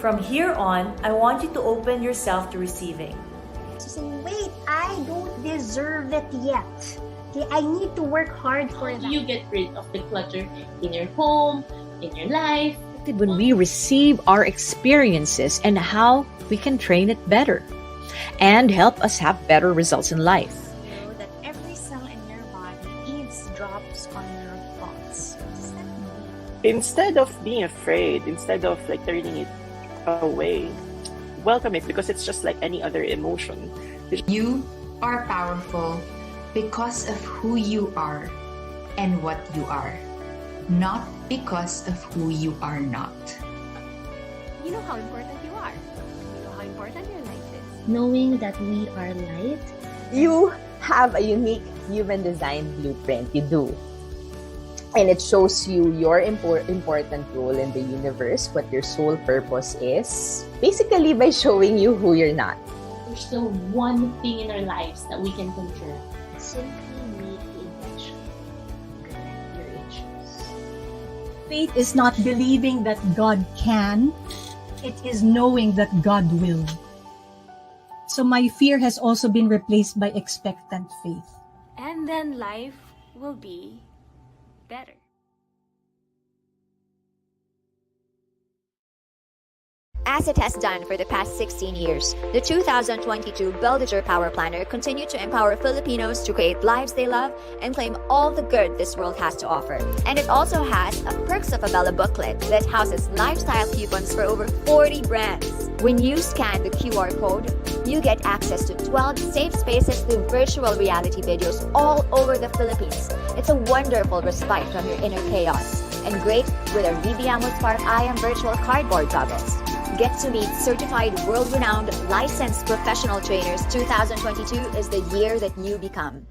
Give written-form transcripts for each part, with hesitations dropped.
From here on, I want you to open yourself to receiving. So wait, I don't deserve it yet. Okay, I need to work hard for that. You get rid of the clutter in your home, in your life. When we receive our experiences and how we can train it better and help us have better results in life. Know that every cell in your body eavesdrops on your thoughts. Instead of being afraid, instead of turning it away, welcome it because it's just like any other emotion. You are powerful because of who you are and what you are, not because of who you are not. You know how important you are. You know how important your life is. Knowing that we are light. You have a unique human design blueprint. You do. And it shows you your important role in the universe, what your soul purpose is, basically by showing you who you're not. There's still one thing in our lives that we can control. Simply meet the intention. Connect your issues. Faith is not believing that God can, it is knowing that God will. So my fear has also been replaced by expectant faith. And then life will be better. As it has done for the past 16 years, the 2022 Build Your Power Planner continued to empower Filipinos to create lives they love and claim all the good this world has to offer. And it also has a Perks of a Bella booklet that houses lifestyle coupons for over 40 brands. When you scan the QR code, you get access to 12 safe spaces through virtual reality videos all over the Philippines. It's a wonderful respite from your inner chaos. And great with our Viviamo Spark I Am virtual cardboard goggles. Get to meet certified, world-renowned, licensed professional trainers. 2022 is the year that you become.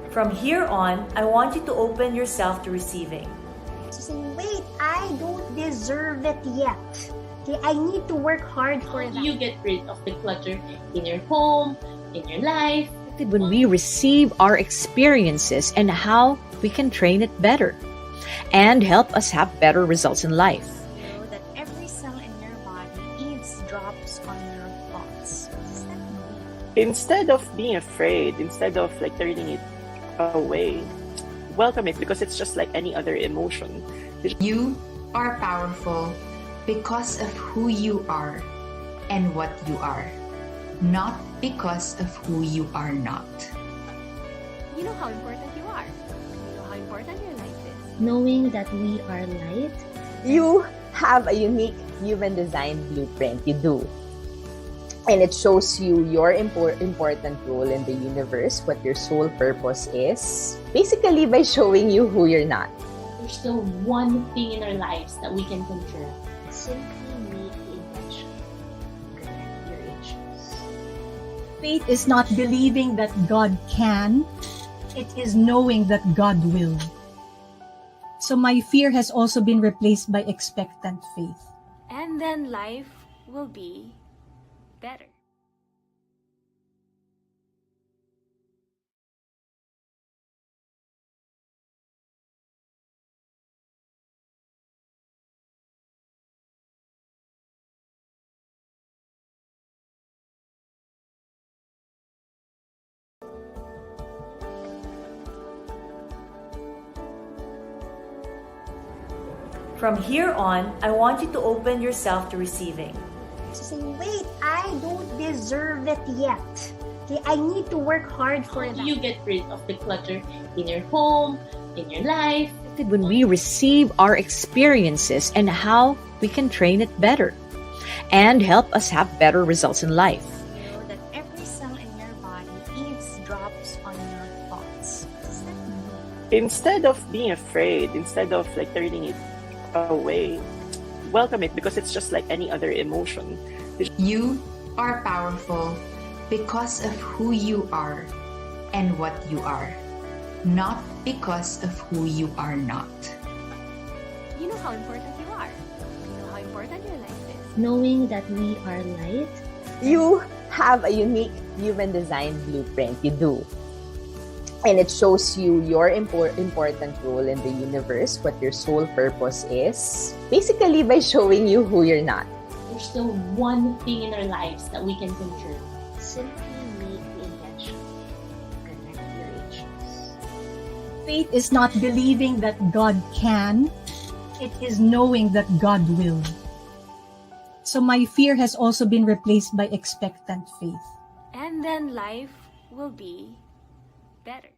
From here on, I want you to open yourself to receiving. So wait, I don't deserve it yet. Okay, I need to work hard for that. You get rid of the clutter in your home, in your life. When we receive our experiences and how we can train it better and help us have better results in life. Know that every cell in your body eavesdrops on your thoughts. Instead of being afraid, instead of turning it away, welcome it because it's just like any other emotion. You are powerful because of who you are and what you are, not because of who you are not. You know how important you are. You know how important your life is. Knowing that we are light. You have a unique human design blueprint. You do. And it shows you your important role in the universe, what your soul purpose is, basically by showing you who you're not. There's still one thing in our lives that we can control. Simply meet the intention. Connect your issues. Faith is not believing that God can, it is knowing that God will. So my fear has also been replaced by expectant faith. And then life will be better. From here on, I want you to open yourself to receiving. So wait, I don't deserve it yet. Okay, I need to work hard for that. You get rid of the clutter in your home, in your life. When we receive our experiences and how we can train it better and help us have better results in life. Know that every cell in your body eavesdrops on your thoughts. Instead of being afraid, instead of turning it away, welcome it because it's just like any other emotion. You are powerful because of who you are and what you are, not because of who you are not. You know how important you are. You know how important your life is. Knowing that we are light. You have a unique human design blueprint. You do. And it shows you your important role in the universe, what your soul purpose is, basically by showing you who you're not. There's still one thing in our lives that we can control. Simply make the intention. Connect your angels. Faith is not believing that God can, it is knowing that God will. So my fear has also been replaced by expectant faith. And then life will be better.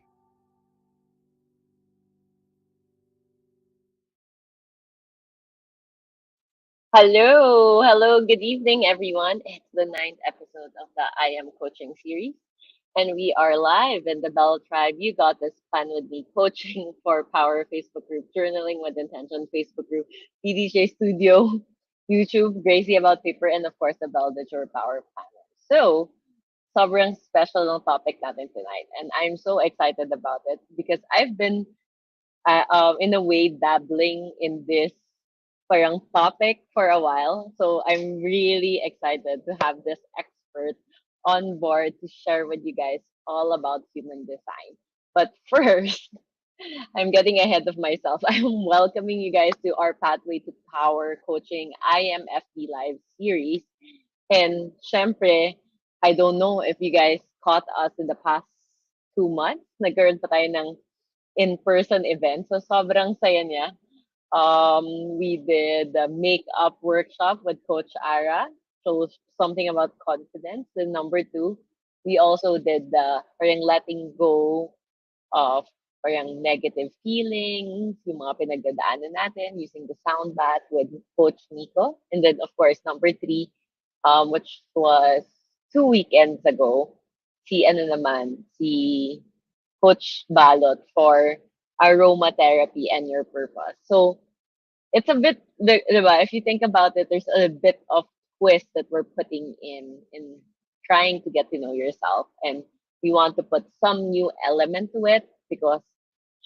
Hello, good evening, everyone. It's the ninth episode of the I Am Coaching series, and we are live in the Bell Tribe. You got this plan with me coaching for Power Facebook group, journaling with intention Facebook group, BDJ Studio, YouTube, Gracie About Paper, and of course the Bell Digital Power Planner. So, sobrang special ng topic natin tonight, and I'm so excited about it because I've been in a way dabbling in this parang topic for a while. So I'm really excited to have this expert on board to share with you guys all about human design. But first, I'm getting ahead of myself. I'm welcoming you guys to our Pathway to Power Coaching IMFP Live series. And syempre, I don't know if you guys caught us in the past 2 months. Nagkaroon pa tayo ng in-person event. So sobrang saya niya. We did a makeup workshop with Coach Ara, so something about confidence. Then number two, we also did the parang letting go of parang negative feelings, yung mga pinagdadaanan natin using the sound bath with Coach Nico. And then of course number three, which was 2 weekends ago, si ano naman, si Coach Balot for aromatherapy and your purpose. So it's a bit, diba, if you think about it, there's a bit of twist that we're putting in trying to get to know yourself, and we want to put some new element to it because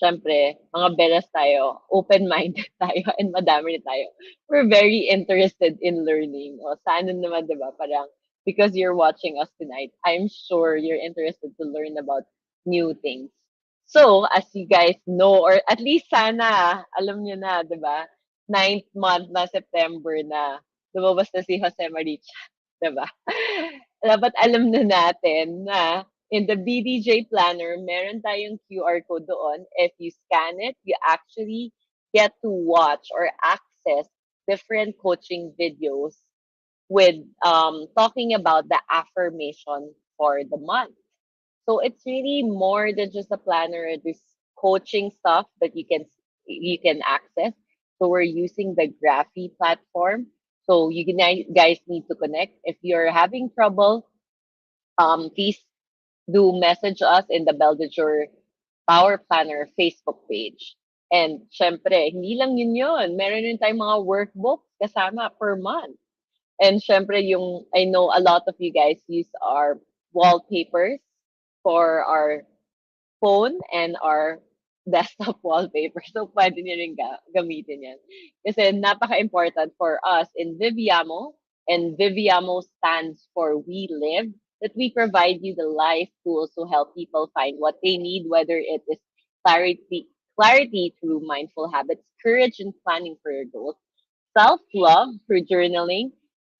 syempre, mga belas tayo, open-minded tayo, and madami na tayo. We're very interested in learning. O, sana naman, diba, parang, because you're watching us tonight, I'm sure you're interested to learn about new things. So, as you guys know, or at least sana, alam nyo na, diba? Ninth month na September na, lumabas na si Jose Maricha, diba? Dapat alam na natin na in the BDJ Planner, meron tayong QR code doon. If you scan it, you actually get to watch or access different coaching videos with talking about the affirmation for the month. So it's really more than just a planner. There's coaching stuff that you can access. So we're using the Graphy platform. So guys need to connect. If you're having trouble, please do message us in the Beldager Power Planner Facebook page. And syempre, hindi lang yun. Meron rin tayong mga workbooks kasama per month. And syempre, I know a lot of you guys use our wallpapers for our phone and our desktop wallpaper. So, pwede nyo rin gamitin yan. Kasi napaka-important for us in Viviamo, and Viviamo stands for We Live, that we provide you the life tools to help people find what they need, whether it is clarity through mindful habits, courage in planning for your goals, self-love through journaling,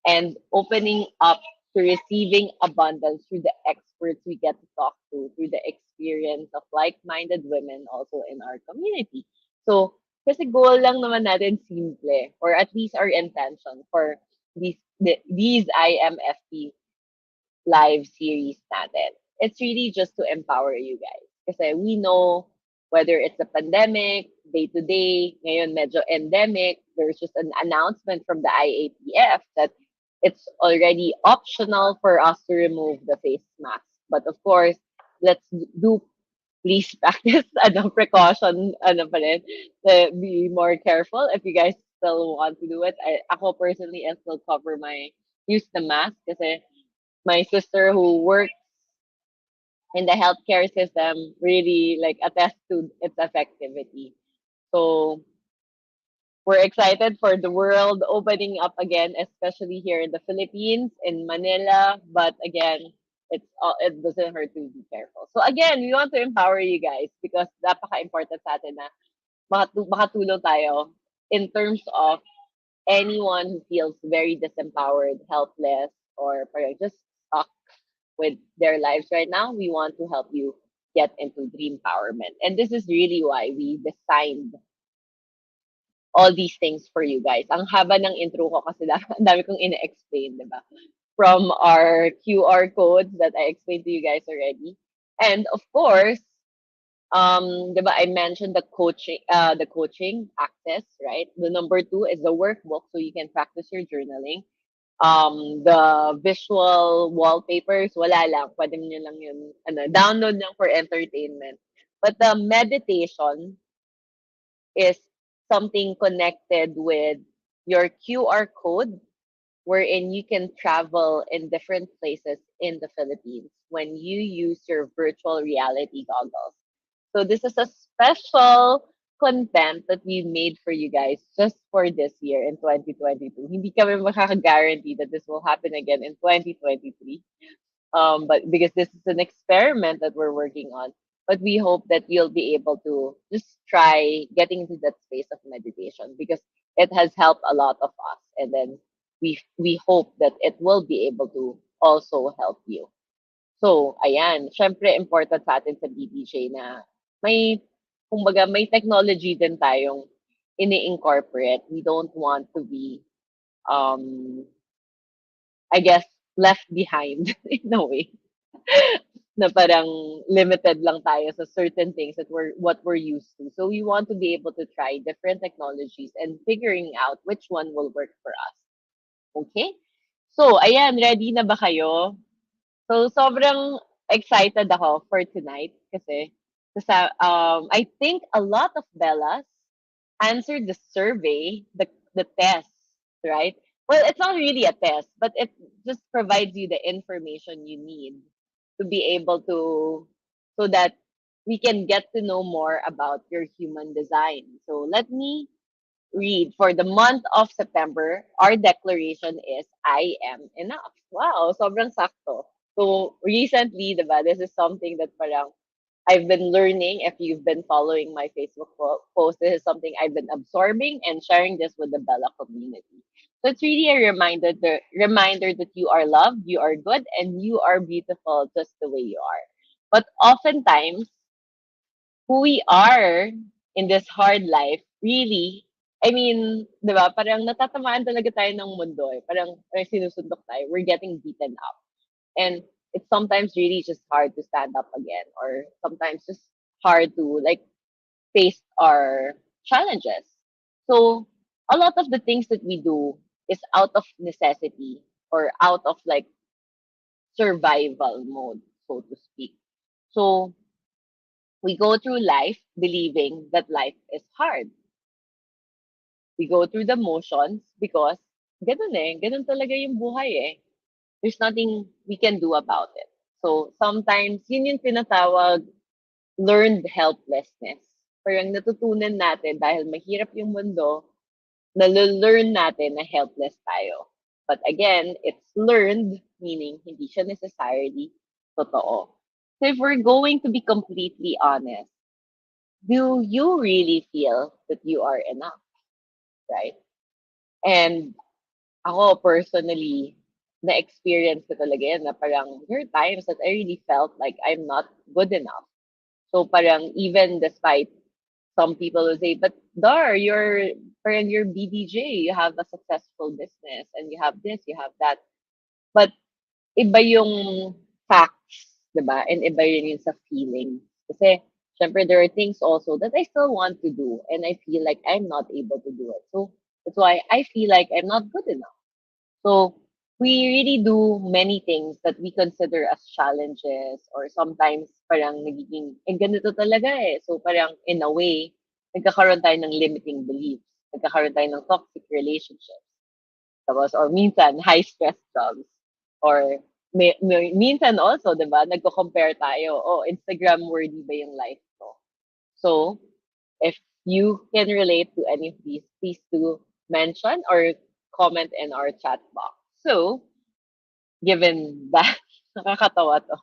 and opening up to receiving abundance through the experts we get to talk to, through the experience of like-minded women also in our community. So, kasi goal lang naman natin simple, or at least our intention for these IMFP live series natin. It's really just to empower you guys. Kasi we know whether it's a pandemic, day-to-day, ngayon medyo endemic, there's just an announcement from the IATF that it's already optional for us to remove the face mask. But of course, let's please practice precaution, pa rin, to be more careful. If you guys still want to do it, ako personally, I still use the mask kasi my sister who works in the healthcare system really attests to its effectivity. So we're excited for the world opening up again, especially here in the Philippines, in Manila. But again, it doesn't hurt to be careful. So again, we want to empower you guys because napaka-important sa atin na makatulong tayo in terms of anyone who feels very disempowered, helpless, or parang just stuck with their lives right now. We want to help you get into dream empowerment. And this is really why we designed all these things for you guys. Ang haba ng intro ko kasi ang dami kong ina-explain, di ba? From our QR codes that I explained to you guys already. And of course, di ba, I mentioned the coaching access, right? The number 2 is the workbook, so you can practice your journaling. The visual wallpapers, wala lang. Pwede nyo lang yun, download lang for entertainment. But the meditation is something connected with your QR code wherein you can travel in different places in the Philippines when you use your virtual reality goggles. So this is a special content that we made for you guys just for this year in 2022. Hindi kami makaka-guarantee that this will happen again in 2023. But because this is an experiment that we're working on, but we hope that you'll be able to just try getting into that space of meditation because it has helped a lot of us, and then we hope that it will be able to also help you. So, ayan, syempre important sa atin sa BDJ na kumbaga, may technology din tayong ini-incorporate. We don't want to be, I guess, left behind in a way. Na parang limited lang tayo sa certain things that what we're used to. So we want to be able to try different technologies and figuring out which one will work for us. Okay? So, ayan, ready na ba kayo? So, sobrang excited ako for tonight kasi I think a lot of Bellas answered the survey, the test, right? Well, it's not really a test, but it just provides you the information you need to be able to, so that we can get to know more about your human design. So let me read. For the month of September, our declaration is I am enough. Wow, sobrang sakto. So recently, diba, this is something that parang I've been learning. If you've been following my Facebook post, this is something I've been absorbing and sharing this with the Bella community. So it's really a reminder that you are loved, you are good, and you are beautiful just the way you are. But oftentimes, who we are in this hard life, really, I mean, di ba, parang natatamaan talaga tayo ng mundo eh. Parang sinusundok tayo. We're getting beaten up. And it's sometimes really just hard to stand up again, or sometimes just hard to like face our challenges. So a lot of the things that we do is out of necessity or out of like survival mode, so to speak. So we go through life believing that life is hard. We go through the motions because ganun talaga yung buhay eh. There's nothing we can do about it. So sometimes yun yung tinatawag learned helplessness. Parang natutunan natin dahil mahirap yung mundo, nalalearn natin na helpless tayo. But again, it's learned, meaning hindi siya necessarily totoo. So if we're going to be completely honest, do you really feel that you are enough? Right? And ako personally, na-experience ko talaga yan na parang there are times that I really felt like I'm not good enough. So parang even despite some people will say, but Dar, you're BDJ, you have a successful business and you have this, you have that. But iba yung facts, diba? And iba rin yung sa feeling. Kasi syempre there are things also that I still want to do and I feel like I'm not able to do it. So that's why I feel like I'm not good enough. So we really do many things that we consider as challenges, or sometimes parang nagiging, ganito talaga eh. So parang in a way, nagkakaroon tayo ng limiting beliefs. Nagkakaroon tayo ng toxic relationships. Tapos, or minsan, high stress jobs. Or minsan also, di ba, nagko-compare tayo, oh, Instagram worthy ba yung life ko? So, if you can relate to any of these, please do mention or comment in our chat box. So, given that Nakakatawa 'to.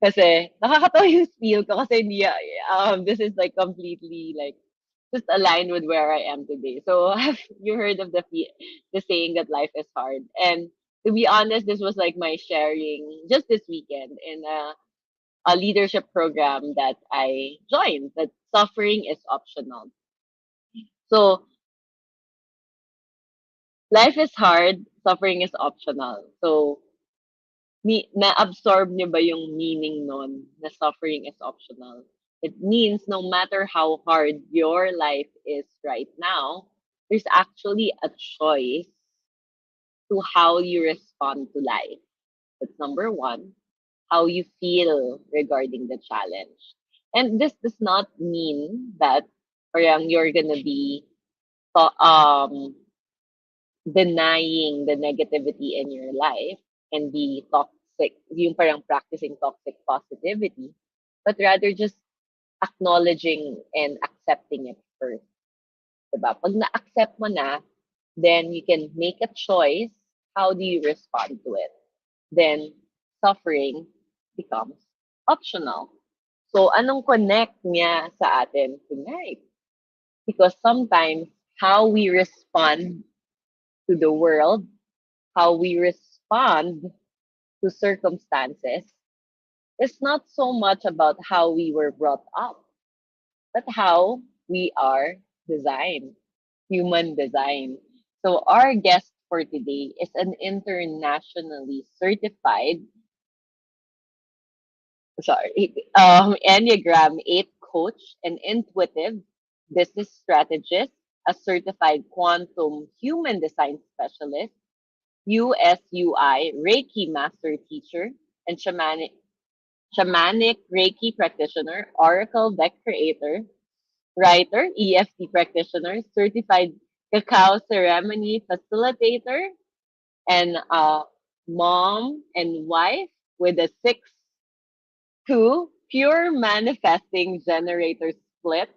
Kasi nakakatawa yung spiel ko kasi hindi, this is like completely like just aligned with where I am today. So have you heard of the saying that life is hard? And to be honest, this was like my sharing just this weekend in a leadership program that I joined. That suffering is optional. So life is hard, suffering is optional. So na-absorb niyo ba yung meaning nun na suffering is optional? It means no matter how hard your life is right now, there's actually a choice to how you respond to life. That's number one, how you feel regarding the challenge. And this does not mean that parang you're gonna be denying the negativity in your life and be toxic, yung parang practicing toxic positivity, but rather just acknowledging and accepting it first. Diba? Pag na-accept mo na, then you can make a choice. How do you respond to it? Then suffering becomes optional. So, anong connect niya sa atin tonight? Because sometimes how we respond to the world, how we respond to circumstances, is not so much about how we were brought up, but how we are designed, human design. So, our guest for today is an internationally certified, Enneagram 8 coach, an intuitive business strategist, a certified quantum human design specialist, USUI Reiki master teacher, and shamanic Reiki practitioner, Oracle deck creator, writer, EFT practitioner, certified cacao ceremony facilitator, and mom and wife with a 6-2 pure manifesting generator split.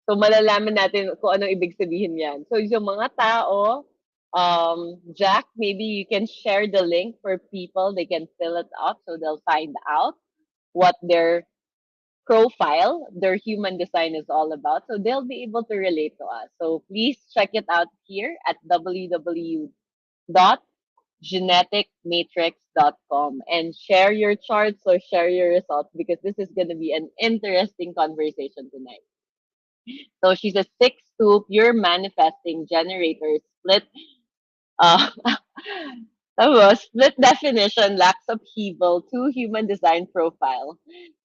So, malalaman natin kung anong ibig sabihin yan. So, yung mga tao, Jack, maybe you can share the link for people. They can fill it up so they'll find out what their profile, their human design is all about. So, they'll be able to relate to us. So, please check it out here at www.geneticmatrix.com and share your charts or share your results because this is going to be an interesting conversation tonight. So she's a 6-2 pure manifesting generator split. Uh, split definition, lacks upheaval, 2 human design profile.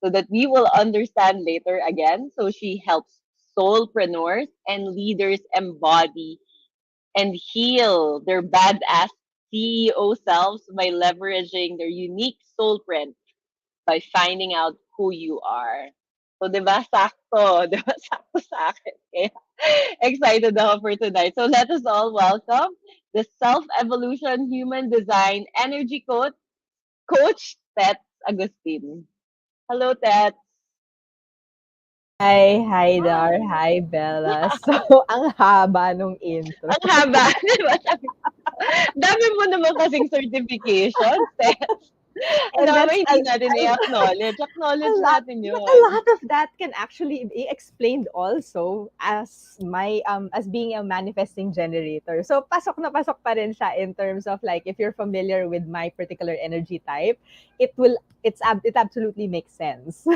So that we will understand later again. So she helps soulpreneurs and leaders embody and heal their badass CEO selves by leveraging their unique soulprint by finding out who you are. So, di ba, sakto. Di ba, sakto sa akin. Kaya, excited ako for tonight. So, let us all welcome the self-evolution human design energy coach, Tetz Agustin. Hello, Tetz. Hi, Dar. Hi, Bella. So, ang haba nung intro. Ang haba. Di ba? Dami mo naman kasing certification, Tetz. And Alam mo, that's hindi natin i-acknowledge. Acknowledge natin yun. But a lot of that can actually be explained also as as being a manifesting generator. So pasok na pasok pa rin siya in terms of like if you're familiar with my particular energy type, it absolutely makes sense.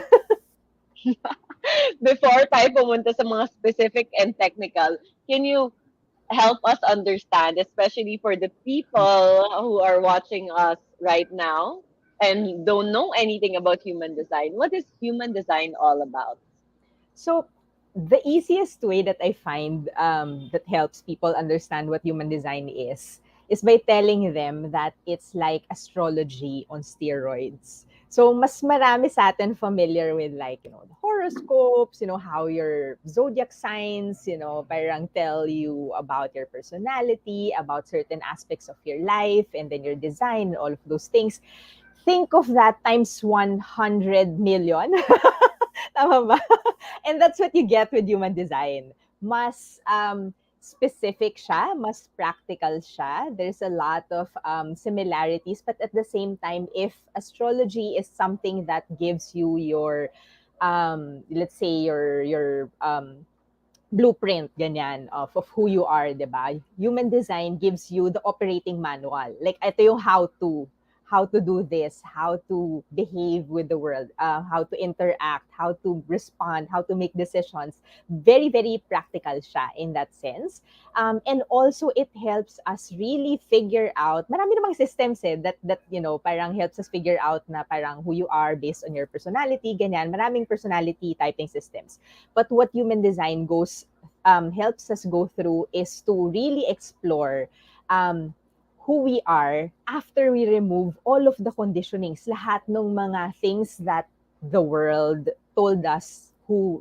Before tayo pumunta sa mga specific and technical, can you help us understand, especially for the people who are watching us right now and don't know anything about human design, what is human design all about? So the easiest way that I find that helps people understand what human design is by telling them that it's like astrology on steroids. So, mas marami sa atin familiar with like, the horoscopes, how your zodiac signs, parang tell you about your personality, about certain aspects of your life, and then your design, all of those things. Think of that times 100 million. Tama ba? And that's what you get with human design. Mas specific siya, mas practical siya. There's a lot of similarities, but at the same time, if astrology is something that gives you your, let's say your blueprint, ganyan, of who you are, di ba? Human design gives you the operating manual. Like, ito yung how to do this, how to behave with the world, how to interact, how to respond, how to make decisions. Very, very practical siya in that sense. And also, it helps us really figure out, marami namang systems that, you know, parang helps us figure out na parang who you are based on your personality, ganyan. Maraming personality typing systems. But what human design helps us go through is to really explore who we are after we remove all of the conditionings, lahat ng mga things that the world told us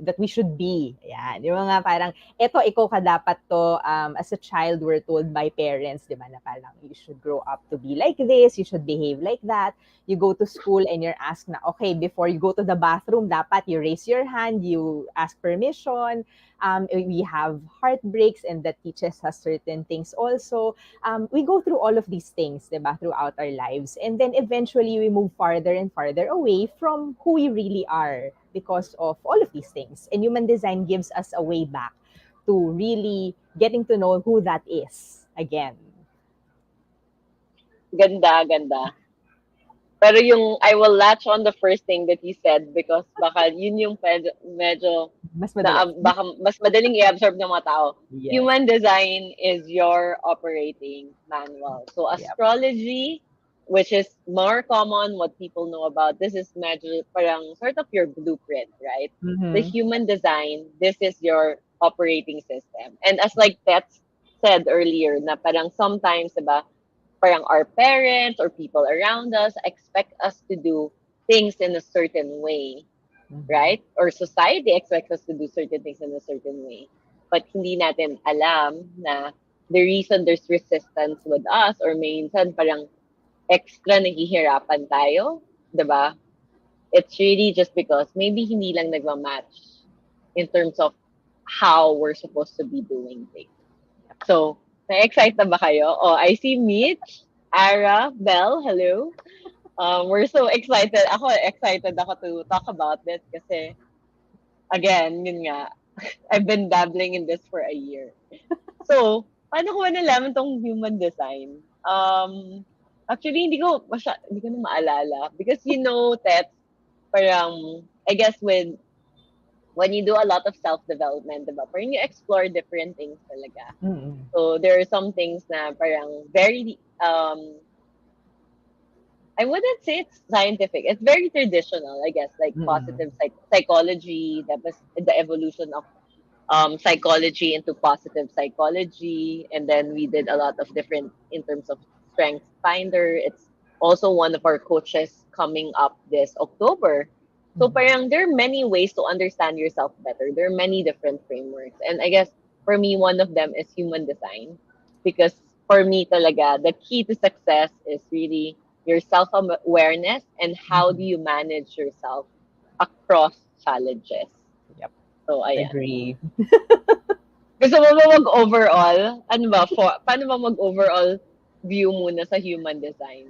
that we should be. Yan. Yung mga parang, eto, ikaw ka dapat to, as a child, we're told by parents, di ba, na parang, you should grow up to be like this, you should behave like that. You go to school and you're asked na, okay, before you go to the bathroom, dapat you raise your hand, you ask permission. We have heartbreaks, and that teaches us certain things also. We go through all of these things, diba, throughout our lives. And then eventually we move farther and farther away from who we really are because of all of these things. And human design gives us a way back to really getting to know who that is again. Ganda. Pero yung, I will latch on the first thing that you said because baka yun yung medyo mas madali. baka mas madaling i-absorb ng mga tao. Yes. Human design is your operating manual. So astrology, which is more common, what people know about, this is medyo parang sort of your blueprint, right? Mm-hmm. The human design, this is your operating system. And as like Tetz said earlier, na parang sometimes, diba, parang our parents or people around us expect us to do things in a certain way, right? Or society expects us to do certain things in a certain way. But hindi natin alam na the reason there's resistance with us or minsan parang extra naghihirapan tayo, diba? It's really just because maybe hindi lang nagmamatch in terms of how we're supposed to be doing things. So, na-excite na ba kayo? Oh, I see Mitch, Ara, Belle, hello. We're so excited. Excited ako to talk about this kasi, again, yun nga, I've been dabbling in this for a year. So, paano ko nalaman tong human design? Actually, hindi ko na maalala. Because you know, Tetz, parang, I guess when you do a lot of self-development, diba? Parang you explore different things talaga. Mm-hmm. So, there are some things na parang very, I wouldn't say it's scientific. It's very traditional, I guess, like positive psychology, the evolution of psychology into positive psychology. And then we did a lot of different in terms of Strength Finder. It's also one of our coaches coming up this October. So parang there are many ways to understand yourself better. There are many different frameworks. And I guess for me, one of them is human design. Because for me talaga, the key to success is really your self-awareness and how do you manage yourself across challenges. Yep. So, ayan. Agree. Gusto mo ba mag-overall? Ano ba? Paano ba mag-overall view muna sa human design?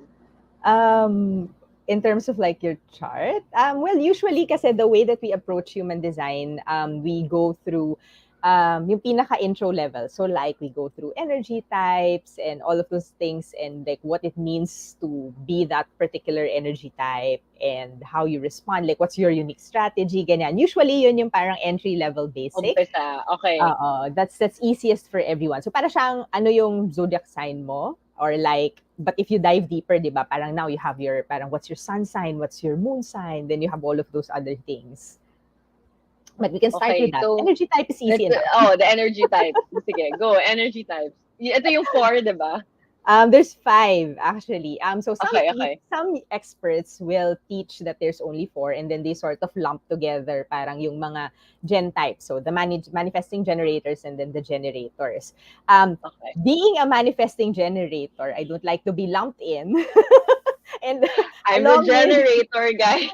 In terms of like your chart, well, usually kasi the way that we approach human design, we go through yung pinaka-intro level. So like we go through energy types and all of those things and like what it means to be that particular energy type and how you respond, like what's your unique strategy, ganyan. Usually yun yung parang entry-level basic. Umpisa, okay. That's easiest for everyone. So para siyang ano yung zodiac sign mo, or like, but if you dive deeper, di ba, parang now you have your, parang what's your sun sign, what's your moon sign, then you have all of those other things. But we can start with that. So, energy type is easy enough. The energy type. Sige, go. Energy types. Ito yung 4, di ba? There's 5 actually. So some experts will teach that there's only 4 and then they sort of lump together parang yung mga gen types. So the manifesting generators and then the generators. Being a manifesting generator, I don't like to be lumped in. And I'm a generator, guys.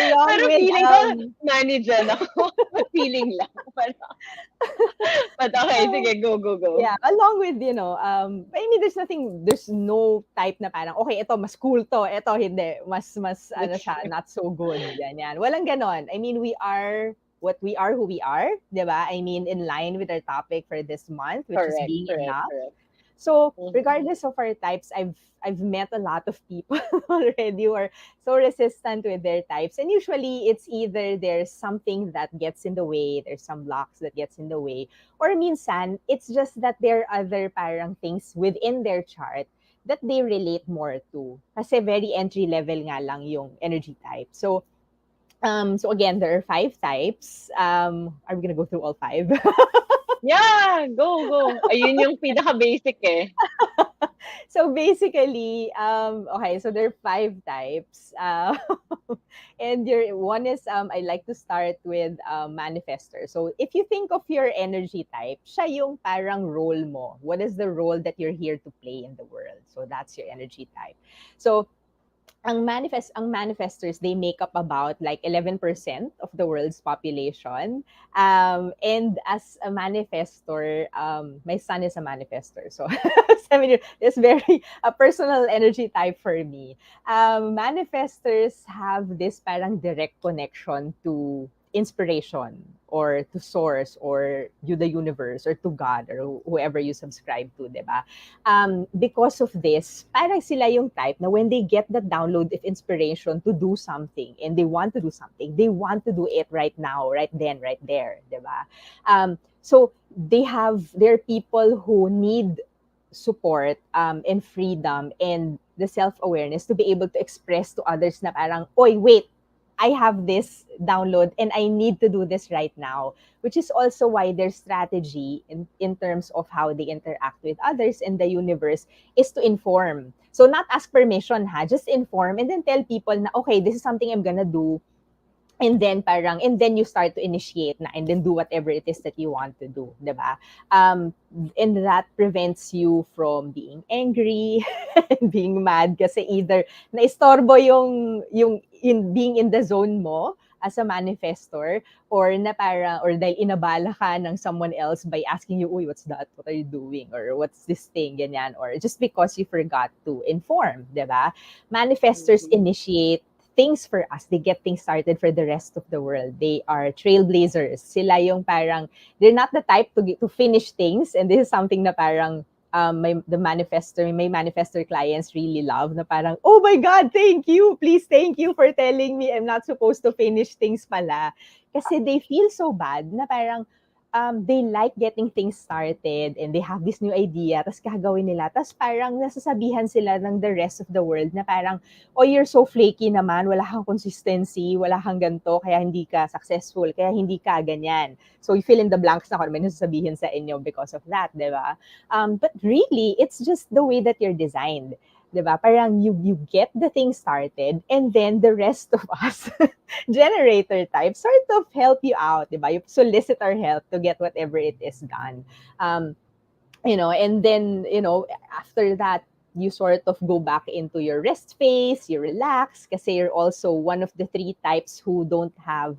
Along pero with, feeling ko, manager ako. Feeling lang. But okay, sige, go. Yeah, along with, I mean, there's no type na parang, okay, ito, mas cool to, ito, hindi, mas, ano siya, not so good, yan. Walang ganon. I mean, we are what we are, who we are, di ba? I mean, in line with our topic for this month, which is being enough. So, regardless of our types, I've met a lot of people already who are so resistant with their types. And usually it's either there's something that gets in the way, there's some blocks that gets in the way, or minsan, it's just that there are other parang things within their chart that they relate more to. Kasi very entry level nga lang yung energy type. So again, there are 5 types. Are we gonna go through all 5? Yeah, go. Ayun yung pinaka-basic eh. So basically, okay, so there are 5 types. And one is, I like to start with manifestor. So if you think of your energy type, siya yung parang role mo. What is the role that you're here to play in the world? So that's your energy type. So ang manifestors, they make up about like 11% of the world's population. And as a manifestor, my son is a manifestor. So I mean, it's very a personal energy type for me. Manifestors have this parang direct connection to inspiration or to source or the universe or to God or whoever you subscribe to, diba? Because of this, parang sila yung type na when they get the download of inspiration to do something and they want to do something, they want to do it right now, right then, right there, diba? So there are people who need support and freedom and the self-awareness to be able to express to others na parang, oy, wait, I have this download and I need to do this right now, which is also why their strategy in terms of how they interact with others in the universe is to inform. So not ask permission, just inform and then tell people na, okay, this is something I'm gonna do. And then you start to initiate na and then do whatever it is that you want to do, diba? And that prevents you from being angry and being mad kasi either naistorbo yung in being in the zone mo as a manifestor or dahil inabala ka ng someone else by asking you, uy, what's that? What are you doing? Or what's this thing? Ganyan. Or just because you forgot to inform, diba? Manifestors initiate things for us. They get things started for the rest of the world. They are trailblazers. Sila yung parang, they're not the type to finish things. And this is something na parang my manifestor clients really love na parang, oh my God, thank you. Please, thank you for telling me I'm not supposed to finish things pala. Kasi they feel so bad na parang, they like getting things started and they have this new idea, tapos gagawin nila, tapos parang nasasabihan sila ng the rest of the world na parang, oh, you're so flaky naman, wala kang consistency, wala kang ganito, kaya hindi ka successful, kaya hindi ka ganyan. So you fill in the blanks na kung may nasasabihin sa inyo because of that, di ba? But really, it's just the way that you're designed. Diba? Parang you get the thing started and then the rest of us generator type sort of help you out, diba? You solicit our help to get whatever it is done. And then, after that, you sort of go back into your rest phase, you relax kasi you're also one of the 3 types who don't have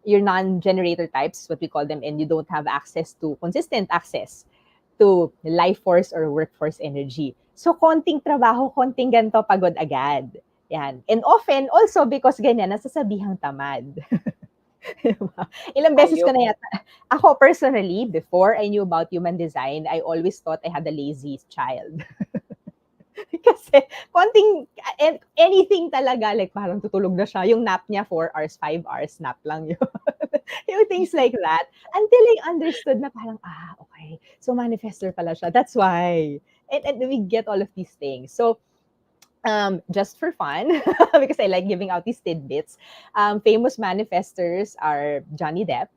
your non-generator types, what we call them, and you don't have consistent access to life force or workforce energy. So, konting trabaho, konting ganito, pagod agad. Yan. And often, also because ganyan, nasasabihang tamad. Ilang beses ko na yata. Ako personally, before I knew about human design, I always thought I had a lazy child. Kasi, anything talaga, like parang tutulog na siya. Yung nap niya, 4 hours, 5 hours, nap lang yun. Yung things like that. Until I understood na parang, okay. So, manifestor pala siya. That's why. And we get all of these things. So, just for fun, because I like giving out these tidbits, famous manifestors are Johnny Depp,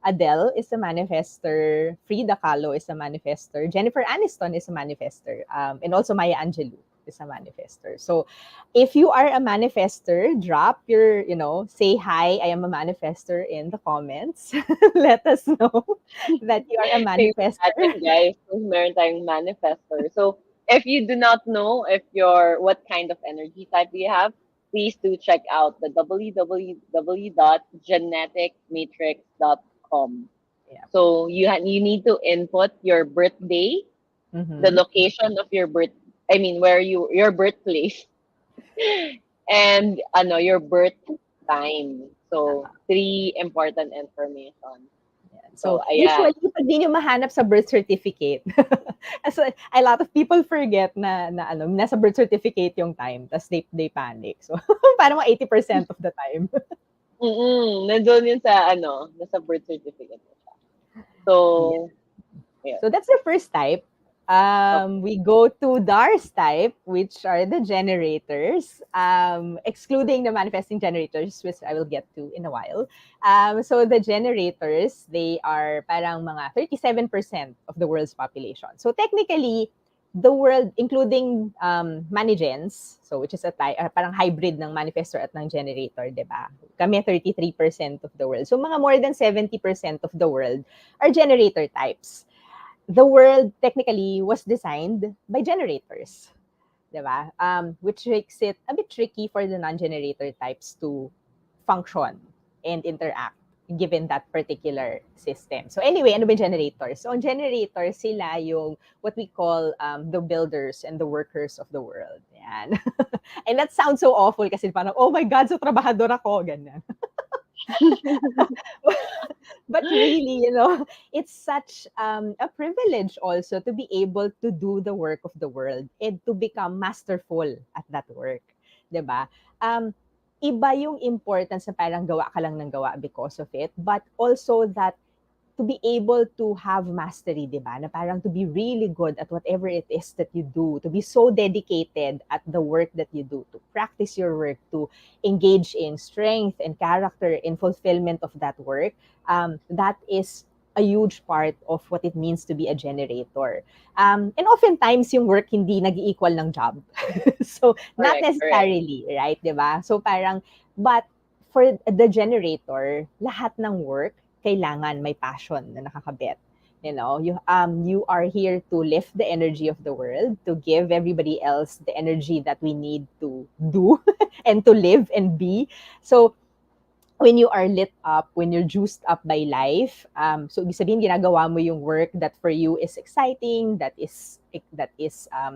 Adele is a manifestor, Frida Kahlo is a manifestor, Jennifer Aniston is a manifestor, and also Maya Angelou is a manifestor. So if you are a manifestor, drop your, say hi, I am a manifestor in the comments. Let us know that you are a manifestor. Guys, kung meron tayong manifestor. So if you do not know what kind of energy type you have, please do check out the www.geneticmatrix.com .com. Yeah. So you need to input your birthday, the location of your where your birthplace, and your birth time. So three important information. So, So ayan. usually, pag di nyo mahanap sa birth certificate, so, a lot of people forget na nasa birth certificate yung time, tas they panic. So, parang mga 80% of the time. Nandun yun sa nasa birth certificate. So, yeah. So, that's the first type. We go to DARS type, which are the generators, excluding the manifesting generators, which I will get to in a while. So the generators, they are parang mga 37% of the world's population. So technically, the world, including manigens, so which is parang hybrid ng manifestor at ng generator, di ba? Kami 33% of the world. So mga more than 70% of the world are generator types. The world technically was designed by generators, diba? Which makes it a bit tricky for the non-generator types to function and interact given that particular system. So anyway, ano ba generators? So ang generators, sila yung what we call the builders and the workers of the world. Yan. And that sounds so awful kasi parang, oh my God, so trabahador ako, ganyan. But really, it's such a privilege also to be able to do the work of the world and to become masterful at that work. Diba? Iba yung importance na parang gawa ka lang ng gawa because of it, but also that to be able to have mastery, di ba? Na parang to be really good at whatever it is that you do, to be so dedicated at the work that you do, to practice your work, to engage in strength and character in fulfillment of that work, that is a huge part of what it means to be a generator. And oftentimes, yung work hindi nag-equal ng job. So, not necessarily, right? Di ba? So, parang, but for the generator, lahat ng work, kailangan may passion na nakakabit. You are here to lift the energy of the world, to give everybody else the energy that we need to do and to live and be. So when you are lit up, when you're juiced up by life, so ibig sabihin ginagawa mo yung work that for you is exciting, that is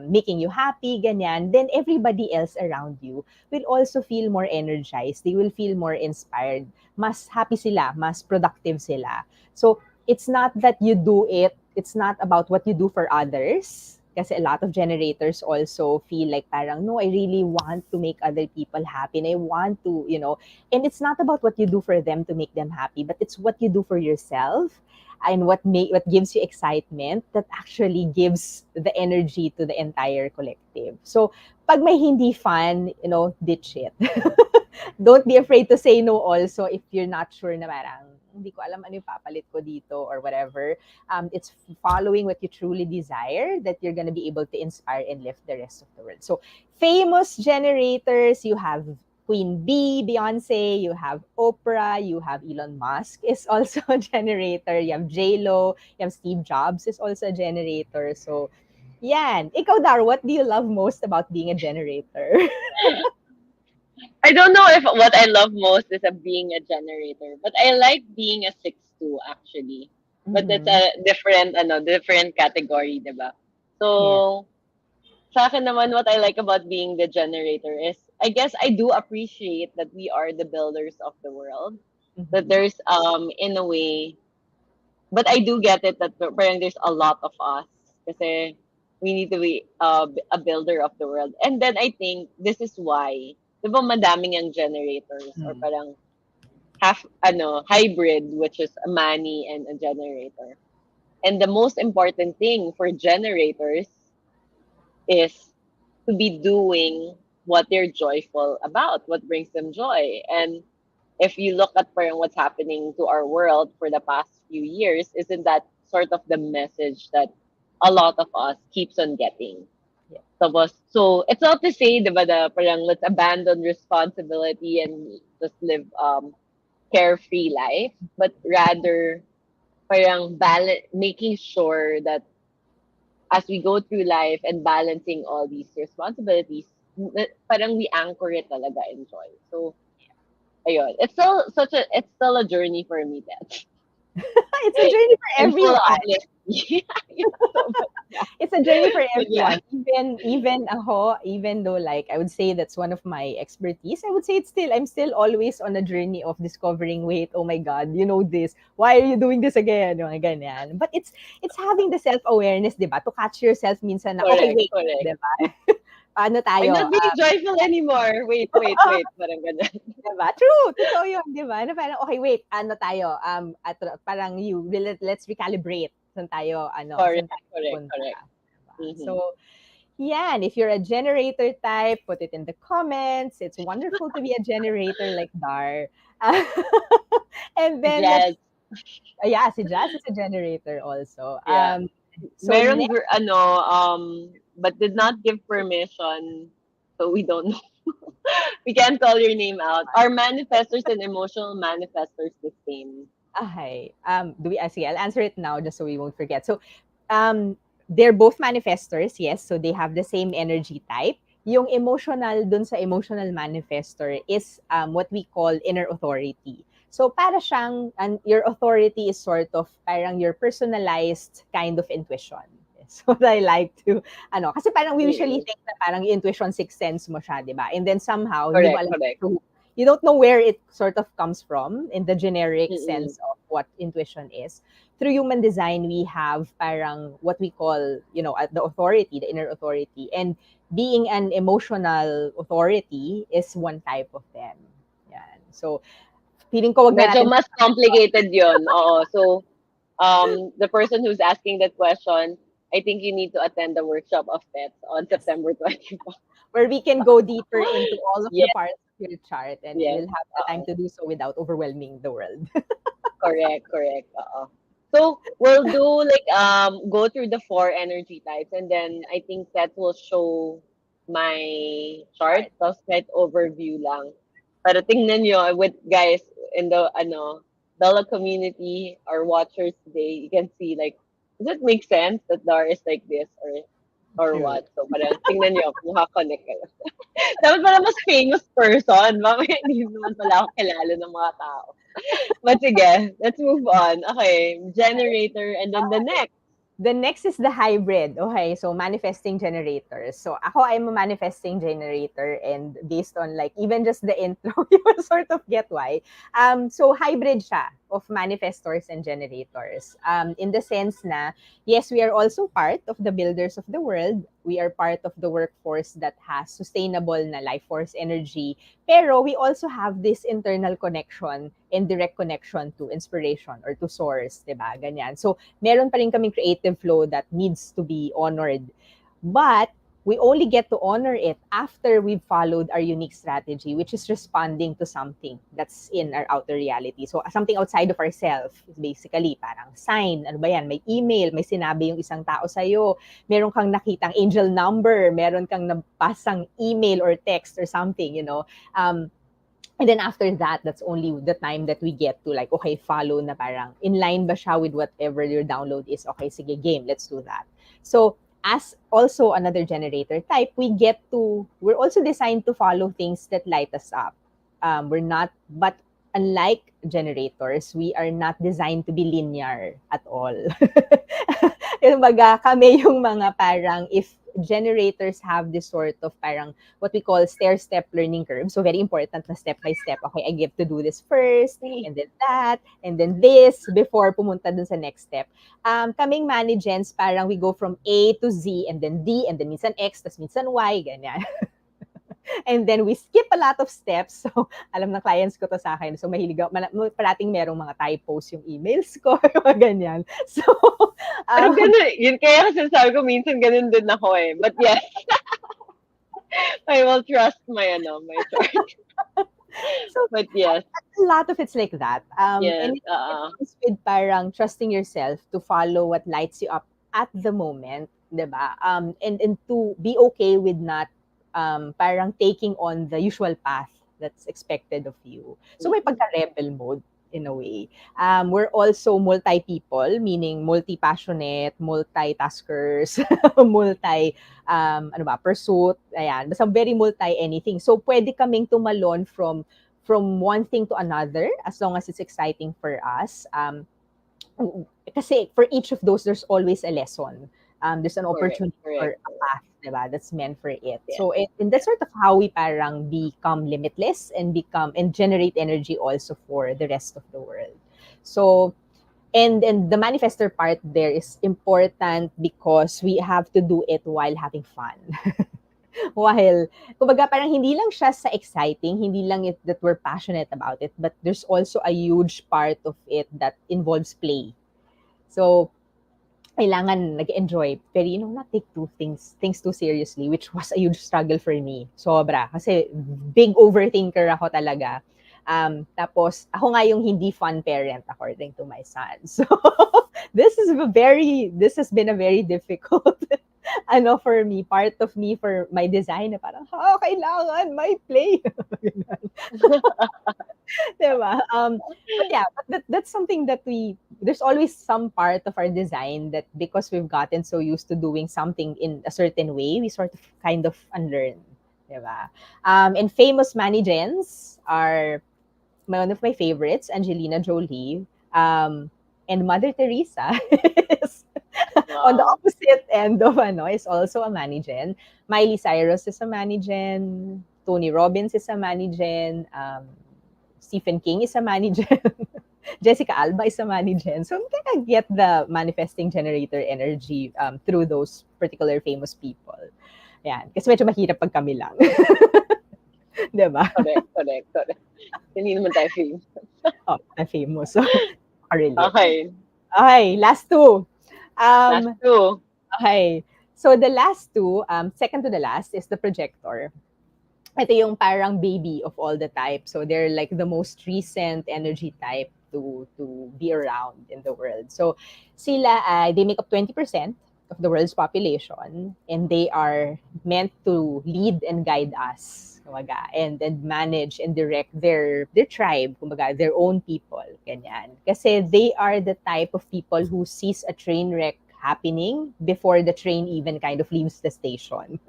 making you happy, ganyan, then everybody else around you will also feel more energized. They will feel more inspired. Mas happy sila, mas productive sila. So it's not that you do it, it's not about what you do for others. Kasi a lot of generators also feel like parang, no, I really want to make other people happy. And I want to, and it's not about what you do for them to make them happy, but it's what you do for yourself and what gives you excitement that actually gives the energy to the entire collective. So, pag may hindi fun, ditch it. Don't be afraid to say no also if you're not sure na parang, hindi ko alam ano yung papalit ko dito or whatever. It's following what you truly desire that you're gonna be able to inspire and lift the rest of the world. So, famous generators, you have Queen Bee, Beyonce, you have Oprah, you have Elon Musk is also a generator, you have J-Lo, you have Steve Jobs is also a generator. So, yan. Ikaw, Dar, what do you love most about being a generator? I don't know if what I love most is being a generator, but I like being a 6-2 actually. But that's a different category, diba? So, sa akin naman, what I like about being the generator is, I guess I do appreciate that we are the builders of the world. That there's, in a way, but I do get it that parang there's a lot of us kasi we need to be a builder of the world. And then I think this is why, di ba madaming ang generators or parang hybrid, which is a mani and a generator. And the most important thing for generators is to be doing what they're joyful about, what brings them joy. And if you look at what's happening to our world for the past few years, isn't that sort of the message that a lot of us keeps on getting? So it's not to say, diba, parang let's abandon responsibility and just live carefree life, but rather parang making sure that as we go through life and balancing all these responsibilities, parang we anchor it talaga in joy. So ayun, it's still a journey for me, that. It's a journey for In full everyone. honesty. So, but yeah. It's a journey for But yeah. everyone. Even though like I would say that's one of my expertise, I would say I'm still always on a journey of discovering, wait, oh my God, you know this. Why are you doing this again? Mga ganyan. But it's having the self-awareness, 'di ba? To catch yourself minsan na, okay, Correct, wait, correct. 'di ba? Paano I'm tayo? not being joyful anymore. Wait. Parang ganun. Diba? True, totoo yun, di ba? Na parang, okay, wait, ano tayo? Parang let's recalibrate. Saan tayo Correct, punta? correct. Diba? So, yan, if you're a generator type, put it in the comments. It's wonderful to be a generator like Dar. And then, Yes. si Jazz is a generator also. Yeah. So Meron, next, but did not give permission, so we don't know. We can't call your name out. Are manifestors and emotional manifestors the same? okay. Sige, I'll answer it now just so we won't forget. So, they're both manifestors, yes. So they have the same energy type. Yung emotional dun sa emotional manifestor is what we call inner authority. So para siyang, your authority is sort of parang your personalized kind of intuition. That's what I like to, kasi parang we usually think na parang yung intuition, sixth sense mo siya, di ba? And then somehow, Correct. You don't know where it sort of comes from in the generic sense of what intuition is. Through human design, we have parang what we call, the authority, the inner authority. And being an emotional authority is one type of them. Yan. So, feeling ko wag na Medyo natin mas complicated yun. Oo. So, the person who's asking that question, I think you need to attend the workshop of Tetz on September 24th. where we can go deeper into all of the Yes. parts of your chart, and Yes. we'll have the time to do so without overwhelming the world. Correct. So we'll do like go through the 4 energy types, and then I think that will show my chart. Tapos kahit overview lang. Para tingnan nyo with guys in the Bella community or watchers today, you can see like, does it make sense that Dar is like this or True. what? So parang tingnan nyo kung connect kayo. Dapat pala mas famous person. Mamaya hindi naman pala ako kilala ng mga tao. But sige, let's move on. Okay, generator, and then the next. The next is the hybrid. Okay, so manifesting generators. So ako, I'm a manifesting generator, and based on like even just the intro, you will sort of get why. So hybrid siya of manifestors and generators. In the sense na, yes, we are also part of the builders of the world. We are part of the workforce that has sustainable na life force energy. Pero we also have this internal connection and direct connection to inspiration or to source, diba? Ganyan. So, meron pa rin kaming creative flow that needs to be honored. But, we only get to honor it after we've followed our unique strategy, which is responding to something that's in our outer reality. So, something outside of ourselves, basically, parang sign, ano ba yan? May email, may sinabi yung isang tao sa'yo, meron kang nakitang angel number, meron kang nabasang email or text or something, and then after that, that's only the time that we get to like, okay, follow na parang in line ba siya with whatever your download is. Okay, sige, game, let's do that. So, as also another generator type, we're also designed to follow things that light us up. But unlike generators, we are not designed to be linear at all. Kumbaga, kami yung mga parang, if generators have this sort of parang what we call stair-step learning curve. So very important na step by step. Okay, I get to do this first, and then that, and then this, before pumunta dun sa next step. Kaming managens, parang we go from A to Z, and then D, and then minsan X, tas minsan Y, ganyan. And then we skip a lot of steps. So, alam ng clients ko to sa akin. So, mahilig ako. Parating merong mga typos yung emails ko. Mga ganyan. So, pero ganun, yun kaya kasi sabi ko, minsan ganun din ako eh. But yes, I will trust my chart. So, but yes. A lot of it's like that. Yes, and it comes with parang trusting yourself to follow what lights you up at the moment, diba? And to be okay with not parang taking on the usual path that's expected of you. So may pagka-rebel mode in a way. We're also multi-people, meaning multi-passionate, multi-taskers, pursuit, ayan. Basta very multi-anything. So pwede kaming tumalon from one thing to another as long as it's exciting for us. kasi for each of those, there's always a lesson. There's an Correct, opportunity or correct. a path, diba, that's meant for it. Yeah. So, and that's sort of how we parang become limitless and generate energy also for the rest of the world. So, and the manifester part there is important because we have to do it while having fun. While, kumbaga parang hindi lang siya sa exciting, hindi lang it that we're passionate about it, but there's also a huge part of it that involves play. So, kailangan nag-enjoy, pero not take things too seriously, which was a huge struggle for me. Sobra. Kasi big overthinker ako talaga. Tapos, ako nga yung hindi fun parent according to my son. So, this has been a very difficult for me, part of me for my design na parang, kailangan may play. Diba? But yeah, but that's something that there's always some part of our design that because we've gotten so used to doing something in a certain way, we sort of kind of unlearn. Diba? And famous mannequins are one of my favorites, Angelina Jolie, and Mother Teresa is on the opposite end of is also a mannequin. Miley Cyrus is a mannequin. Tony Robbins is a mannequin. Stephen King is a mannequin. Jessica Alba is a mannequin. So, I'm gonna get the manifesting generator energy through those particular famous people. Yan. Kasi medyo mahirap pag kami lang. Diba? Correct. Hindi naman tayo famous. Famous. So, Okay. Okay, last two. Last two. Okay. So, the last two, second to the last, is the projector. Ito yung parang baby of all the types. So, they're like the most recent energy type to be around in the world. So, sila, they make up 20% of the world's population, and they are meant to lead and guide us, kumbaga, and manage and direct their tribe, kumbaga, their own people, ganyan. Kasi they are the type of people who sees a train wreck happening before the train even kind of leaves the station.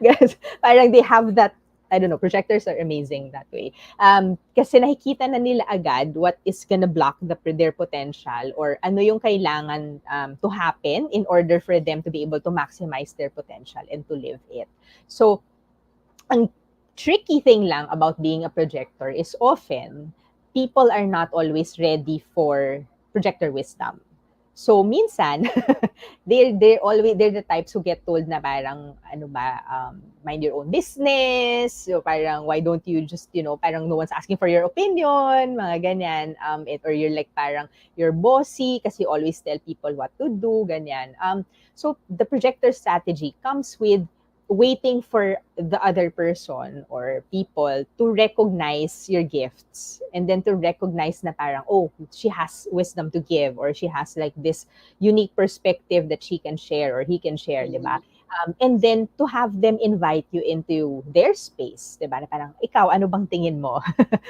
Guys, parang they have that, I don't know, projectors are amazing that way. Kasi nakikita na nila agad what is gonna block their potential or ano yung kailangan to happen in order for them to be able to maximize their potential and to live it. So, ang tricky thing lang about being a projector is often people are not always ready for projector wisdom. So minsan they're the types who get told na parang mind your own business. So parang why don't you just parang no one's asking for your opinion, mga ganyan. Or you're like parang you're bossy kasi you always tell people what to do, ganyan. So the projector strategy comes with waiting for the other person or people to recognize your gifts and then to recognize na parang, oh, she has wisdom to give or she has like this unique perspective that she can share or he can share, diba? And then to have them invite you into their space, diba? Na parang, ikaw, ano bang tingin mo?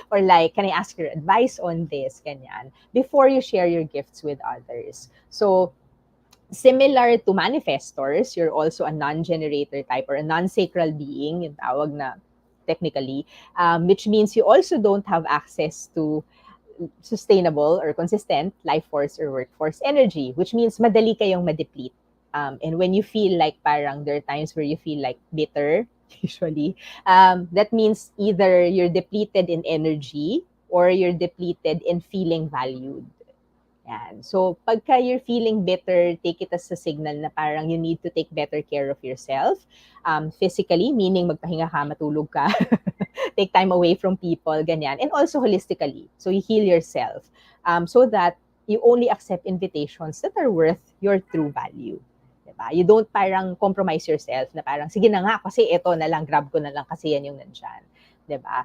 Or like, can I ask your advice on this? Ganyan. Before you share your gifts with others. So, similar to manifestors, you're also a non-generator type or a non-sacral being, yung tawag na technically, which means you also don't have access to sustainable or consistent life force or workforce energy, which means madali kayong ma-deplete. And when you feel like parang there are times where you feel like bitter, usually, that means either you're depleted in energy or you're depleted in feeling valued. Yan. So, pagka you're feeling bitter, take it as a signal na parang you need to take better care of yourself. Physically, meaning magpahinga ka, matulog ka. Take time away from people, ganyan. And also holistically. So, you heal yourself so that you only accept invitations that are worth your true value. Diba? You don't parang compromise yourself na parang, sige na nga, kasi ito na lang, grab ko na lang kasi yan yung nandyan. Diba?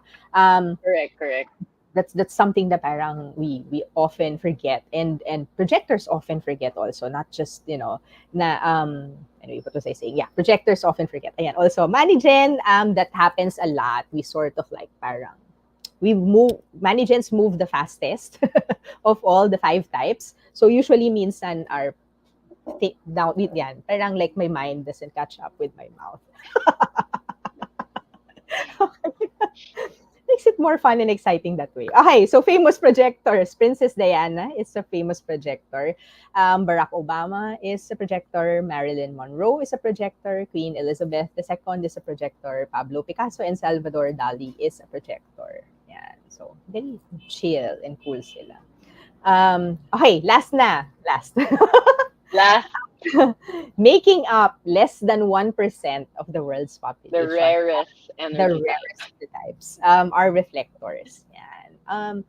Correct. That's something that parang we often forget and projectors often forget also, not just what was I saying? Yeah, projectors often forget. Ayan, also mannequin, that happens a lot. We sort of like parang mannequins move the fastest of all the 5 types. So usually minsan our now yan, parang like my mind doesn't catch up with my mouth. makes it more fun and exciting that way. Okay, so famous projectors. Princess Diana is a famous projector. Barack Obama is a projector. Marilyn Monroe is a projector. Queen Elizabeth II is a projector. Pablo Picasso and Salvador Dali is a projector. Yeah, so very chill and cool sila. Okay, last na. Last. Last, Making up less than 1% of the world's the population. rarest The energy type. rarest of the types are reflectors. Yan.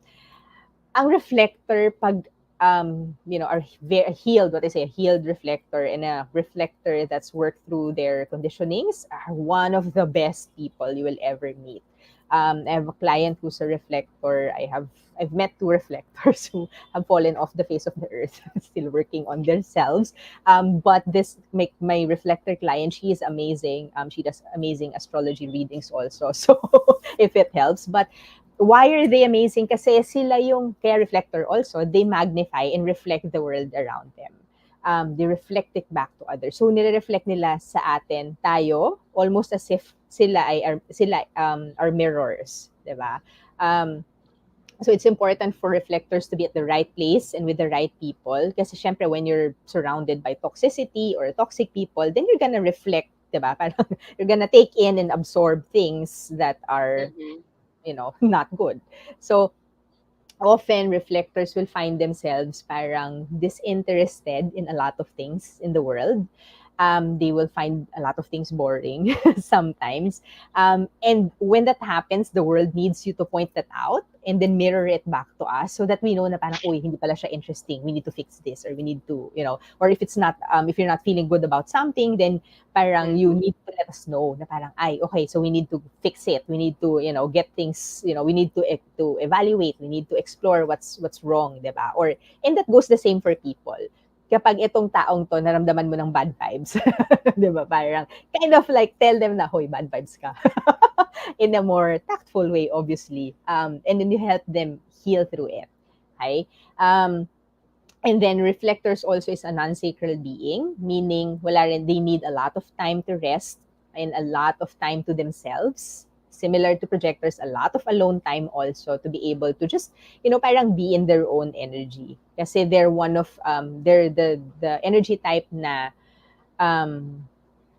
Ang reflector, pag, are healed, what I say, a healed reflector and a reflector that's worked through their conditionings are one of the best people you will ever meet. I have a client who's a reflector. I've met two reflectors who have fallen off the face of the earth, still working on themselves. But my reflector client, she is amazing. She does amazing astrology readings also. So if it helps, but why are they amazing? Kasi sila yung kaya reflector also. They magnify and reflect the world around them. They reflect it back to others. So nire-reflect nila sa atin, tayo, almost as if sila are mirrors, 'di ba? So it's important for reflectors to be at the right place and with the right people. Kasi syempre, when you're surrounded by toxicity or toxic people, then you're gonna reflect, 'di ba? Parang you're gonna take in and absorb things that are, not good. So often reflectors will find themselves parang disinterested in a lot of things in the world. They will find a lot of things boring sometimes. And when that happens, the world needs you to point that out and then mirror it back to us so that we know na parang, uy, hindi pala siya interesting. We need to fix this, or we need to, or if it's not, if you're not feeling good about something, then parang you need to let us know na parang, ay, okay, so we need to fix it. We need to, get things, we need to evaluate. We need to explore what's wrong, diba? And that goes the same for people. Kapag itong taong to, naramdaman mo ng bad vibes, di ba? Parang, kind of like, tell them na, hoy, bad vibes ka. In a more tactful way, obviously. And then you help them heal through it. Okay? And then reflectors also is a non-sacral being, meaning they need a lot of time to rest and a lot of time to themselves. Similar to projectors, a lot of alone time also to be able to just, parang be in their own energy. Kasi they're one of, they're the energy type na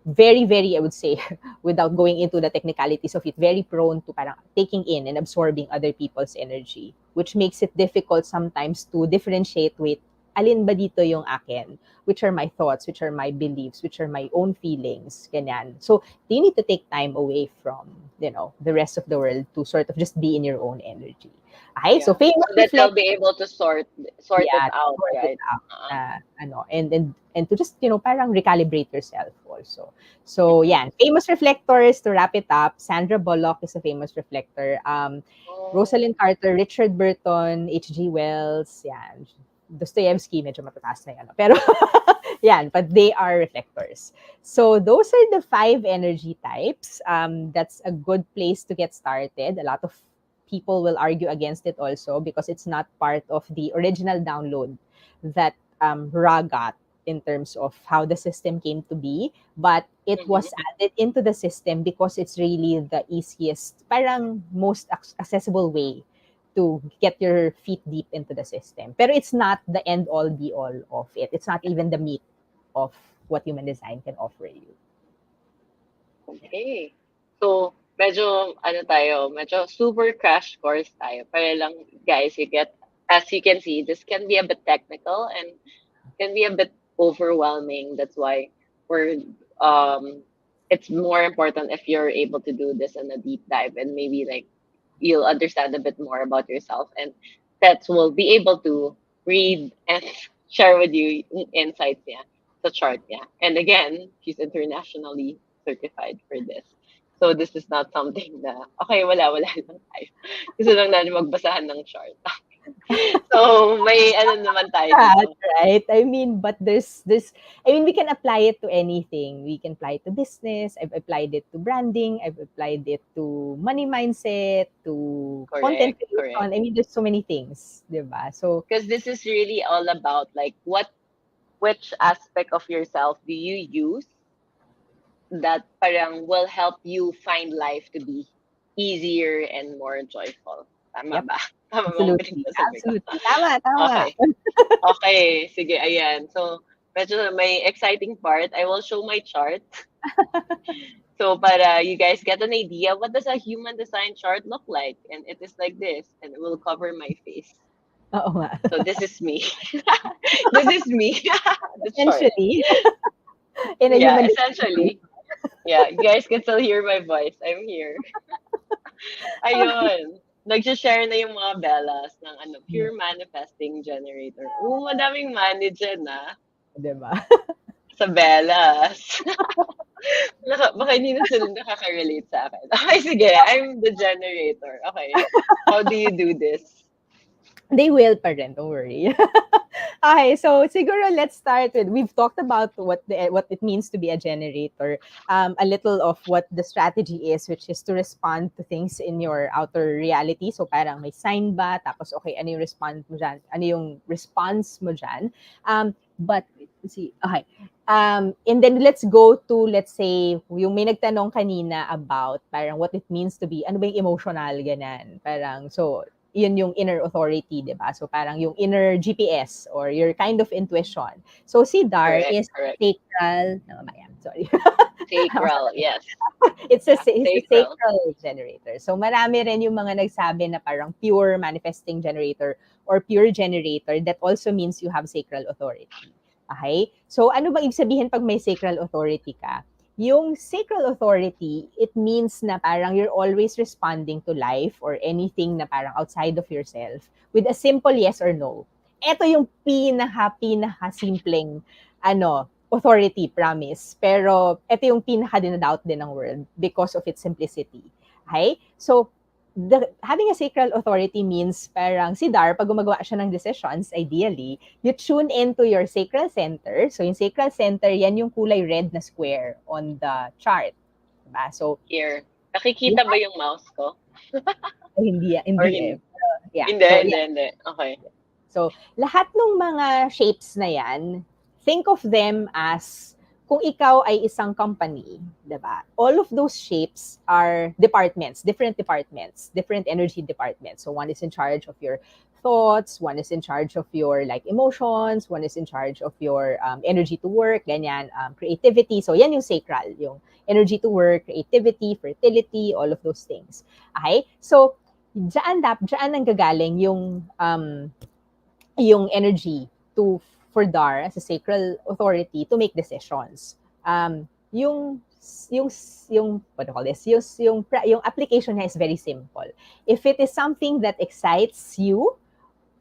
very, very, I would say, without going into the technicalities of it, very prone to parang taking in and absorbing other people's energy, which makes it difficult sometimes to differentiate with alin ba dito yung akin, which are my thoughts, which are my beliefs, which are my own feelings, ganyan. So, you need to take time away from, the rest of the world to sort of just be in your own energy. Okay, so famous so that they'll be able to sort it out, right? And to just, parang recalibrate yourself also. So, famous reflectors, to wrap it up, Sandra Bullock is a famous reflector. Rosalind Carter, Richard Burton, H.G. Wells, Dostoevsky, medyo matataas na yan. Pero, but they are reflectors. So, those are the 5 energy types. That's a good place to get started. A lot of people will argue against it also because it's not part of the original download that Ra got in terms of how the system came to be. But it was added into the system because it's really the easiest, parang most accessible way to get your feet deep into the system. Pero it's not the end-all, be-all of it. It's not even the meat of what human design can offer you. Okay. So, medyo super crash course tayo. Para lang, guys, as you can see, this can be a bit technical and can be a bit overwhelming. That's why it's more important if you're able to do this in a deep dive and maybe like you'll understand a bit more about yourself, and that will be able to read and share with you insights, the chart, And again, she's internationally certified for this. So this is not something na, okay, wala lang tayo. Gusto lang natin magbasahan ng chart. So, may naman tayo dito. That's right. I mean, but we can apply it to anything. We can apply it to business. I've applied it to branding. I've applied it to money mindset, to content creation. I mean, there's so many things, diba? So, because this is really all about like which aspect of yourself do you use that parang will help you find life to be easier and more joyful. Tama Yep. ba? Tama ba ang Absolutely. pinagsasabi ko? Absolutely. Tama, tama. Okay. Okay. Sige, ayan. So, medyo may exciting part. I will show my chart. So, para you guys get an idea, what does a human design chart look like? And it is like this, and it will cover my face. Oo nga. So, this is me. This is me. The chart. Essentially. In a Yeah, human essentially. Yeah, you guys can still hear my voice. I'm here. Ayun. Nag-share na yung mga Bellas ng pure manifesting generator. Madaming money dyan, Diba? sa Bellas. Baka hindi na sila nakaka-relate sa akin. Okay, sige. I'm the generator. Okay. How do you do this? They will pa rin, don't worry. Okay, so siguro let's start with, we've talked about what it means to be a generator, a little of what the strategy is, which is to respond to things in your outer reality. So parang may sign ba, tapos okay, ano yung response mo dyan? Ano yung response mo dyan? But, let's see, okay. And then let's go to, let's say, yung may nagtanong kanina about parang what it means to be, ano ba yung emotional, ganyan. Parang, so, yun yung inner authority, di ba? So parang yung inner GPS or your kind of intuition. So si Dar is sacral, no, sorry. Sacral, yes. It's a sacral. sacral generator. So marami rin yung mga nagsabi na parang pure manifesting generator or pure generator. That also means you have sacral authority. Okay? So ano bang ibig sabihin pag may sacral authority ka? Yung sacral authority, it means na parang you're always responding to life or anything na parang outside of yourself with a simple yes or no. Ito yung pinaka-simpleng authority, promise. Pero ito yung pinaka-dinadoubt din ng world because of its simplicity. Okay? So, having a sacral authority means parang si Dar, pag gumagawa siya ng decisions, ideally, you tune into your sacral center. So yung sacral center, yan yung kulay red na square on the chart. Diba? So, here. Nakikita ba yung mouse ko? Hindi. Yeah. Hindi. Okay. So, lahat ng mga shapes na yan, think of them as kung ikaw ay isang company, diba? All of those shapes are departments, different energy departments. So one is in charge of your thoughts, one is in charge of your like emotions, one is in charge of your energy to work, ganyan, creativity. So yan yung sacral, yung energy to work, creativity, fertility, all of those things. Okay? So diyan nanggagaling yung energy for Dar as a sacral authority to make decisions. Yung what do you call this? Yung application niya is very simple. If it is something that excites you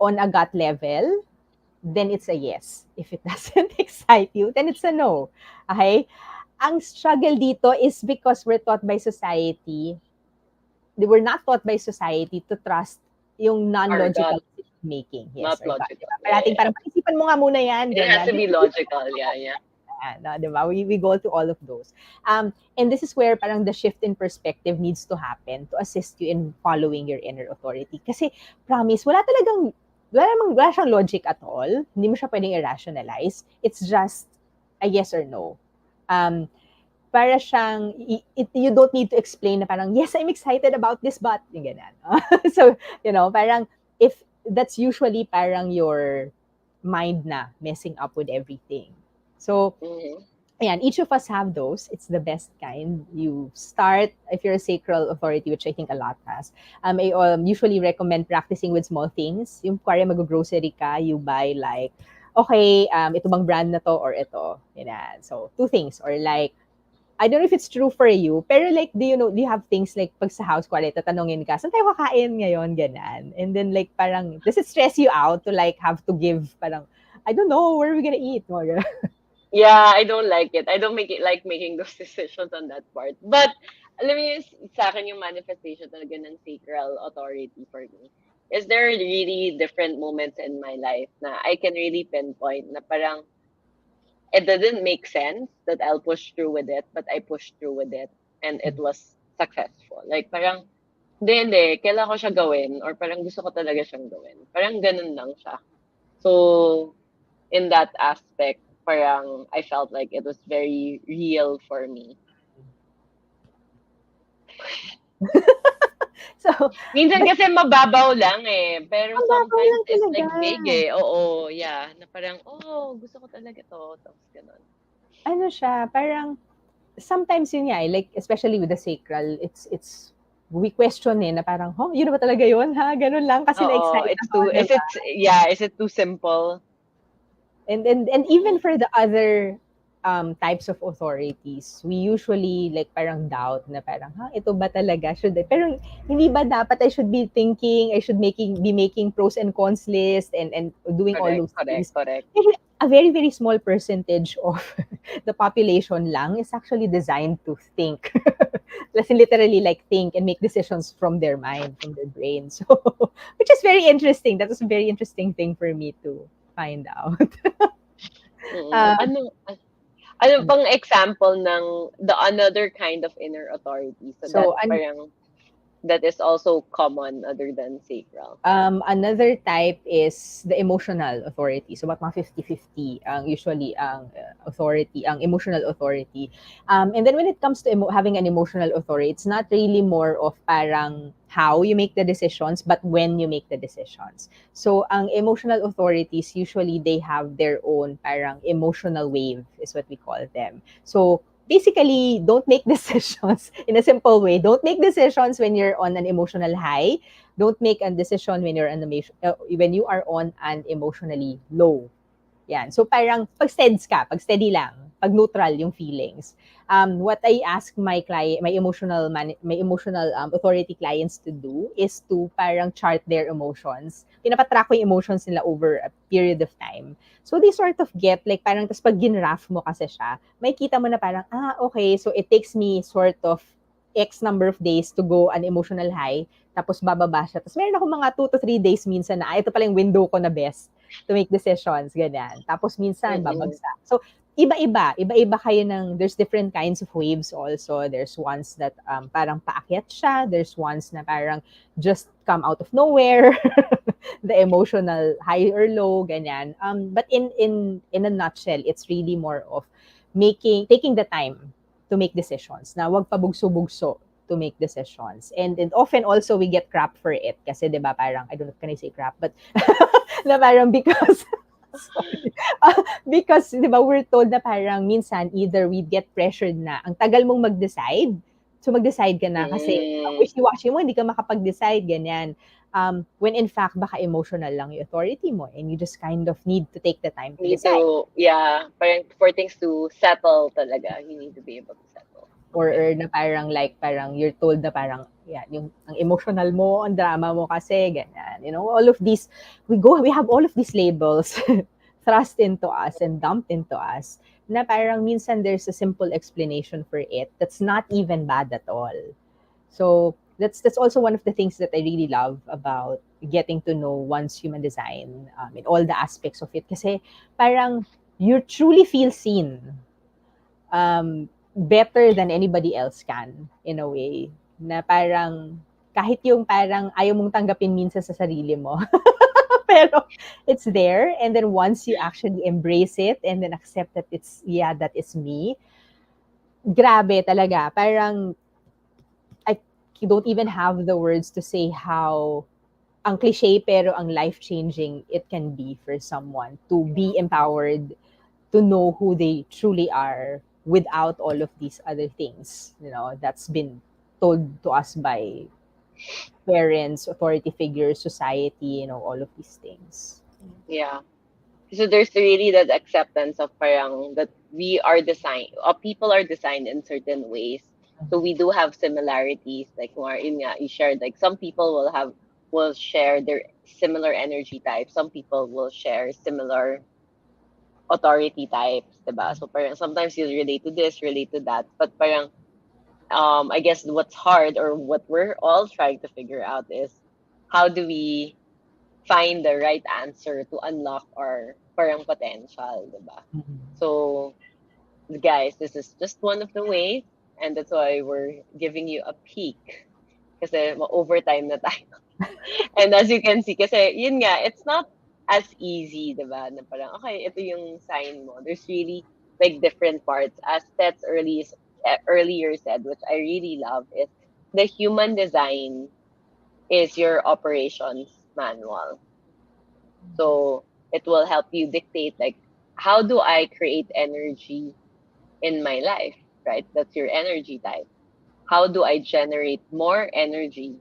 on a gut level, then it's a yes. If it doesn't excite you, then it's a no. Okay? Ang struggle dito is because we're not taught by society to trust yung non-logical making. Yes, not logical. Parating parang pag-isipan mo nga muna yan. It has to be logical. Yeah. No, diba? We go to all of those. And this is where parang the shift in perspective needs to happen to assist you in following your inner authority. Kasi, promise, wala siyang logic at all. Hindi mo siya pwedeng i-rationalize. It's just a yes or no. Para siyang, you don't need to explain na parang, yes, I'm excited about this, but, yung ganyan. So, parang, if that's usually parang your mind na messing up with everything. So, ayan, each of us have those. It's the best kind. You start, if you're a sacral authority, which I think a lot has, I usually recommend practicing with small things. Yung kaya mag-grocery ka, you buy like, okay, ito bang brand na to or ito? Yan. So, two things. Or like, I don't know if it's true for you, pero like, do you have things like, pag sa house, kuwari, tatanungin ka, saan tayo kakain ngayon, ganan? And then like, parang, does it stress you out to like, have to give, parang, I don't know, where are we gonna eat? Yeah, I don't like it. I don't like making those decisions on that part. But, alam mo sa akin yung manifestation talaga ng sacral authority for me. Is there really different moments in my life na I can really pinpoint na parang, it didn't make sense that I'll push through with it, but I pushed through with it and it was successful. Like parang, hindi, kailangan ko siya gawin or parang gusto ko talaga siyang gawin. Parang ganun lang siya. So, in that aspect, parang I felt like it was very real for me. So, Minsan but kasi mababaw lang eh. Pero ang babaw sometimes lang it's talaga. like big eh. Oo, yeah. Na parang, oh, gusto ko talaga to. Tapos ganun. Ano siya, parang sometimes yun nga, like especially with the sacral, it's we question na parang, oh, yun na ba talaga yun, ha? Ganun lang kasi Oo, na-excite it's ako, too, di ba? is it too simple? And even for the other types of authorities, we usually like parang doubt na parang, ito ba talaga? Should I? Pero hindi ba dapat I should be thinking, I should be making pros and cons list and doing all Correct, those correct, things. correct. A very, very small percentage of the population lang is actually designed to think. Literally like think and make decisions from their mind, from their brain. So, which is very interesting. That was a very interesting thing for me to find out. Mm-mm. Ano bang example ng the another kind of inner authority? So So, that is also common other than sacral. Another type is the emotional authority. So, about mga 50-50 ang usually ang authority, ang emotional authority. And then when it comes to having an emotional authority, it's not really more of parang how you make the decisions, but when you make the decisions. So, ang emotional authorities, usually they have their own parang emotional wave is what we call them. So, basically, don't make decisions in a simple way. Don't make decisions when you're on an emotional high. Don't make a decision when when you are on an emotionally low. Yan. So parang pag steady lang, pag neutral yung feelings. What I ask my client, my emotional authority clients to do is to parang chart their emotions. Pinapatrack ko yung emotions nila over a period of time. So they sort of get like parang tas pag ginraph mo kasi siya, may kita mo na parang okay, so it takes me sort of X number of days to go an emotional high, tapos bababa siya. Tapos meron ako mga 2 to 3 days minsan na ito pala yung window ko na best to make decisions, ganyan. Tapos minsan, babagsak. So, iba-iba kayo there's different kinds of waves also. There's ones that parang paakyat siya. There's ones na parang just come out of nowhere. The emotional high or low, ganyan. But in a nutshell, it's really more of taking the time to make decisions. Na wag pabugso-bugso to make decisions. And often also we get crap for it. Kasi 'di ba parang, I don't know, can I say crap? But na parang because because 'di ba we're told na parang minsan either we get pressured na ang tagal mong mag-decide. So mag-decide ka na kasi wishy-washy mo, hindi ka makapag-decide, ganyan. When in fact, baka emotional lang yung authority mo and you just kind of need to take the time to decide. Parang for things to settle talaga, you need to be able to settle. Or na parang you're told na parang yung ang emotional mo, ang drama mo kasi ganyan. You know, all of these we have all of these labels thrust into us and dumped into us na parang minsan there's a simple explanation for it that's not even bad at all. So that's also one of the things that I really love about getting to know one's human design in all the aspects of it kasi parang you truly feel seen. Better than anybody else can, in a way. Na parang, kahit yung parang ayaw mong tanggapin minsan sa sarili mo. Pero, it's there. And then once you actually embrace it and then accept that that is me, grabe talaga. Parang, I don't even have the words to say how ang cliche pero ang life-changing it can be for someone to be empowered to know who they truly are without all of these other things, that's been told to us by parents, authority figures, society, all of these things. Yeah. So there's really that acceptance of parang that we are designed, people are designed in certain ways. So we do have similarities, like Marin you shared, like some people will share their similar energy types. Some people will share similar authority types, diba? So parang sometimes you relate to this, relate to that. But parang, I guess what's hard or what we're all trying to figure out is how do we find the right answer to unlock our parang potential, diba? So, guys, this is just one of the ways, and that's why we're giving you a peek. Kasi overtime na tayo. And as you can see, kasi yun nga, it's not as easy, diba? Na parang, okay, ito yung sign mo. There's really like different parts. As Tetz earlier said, which I really love, is the human design is your operations manual. So it will help you dictate like, how do I create energy in my life, right? That's your energy type. How do I generate more energy?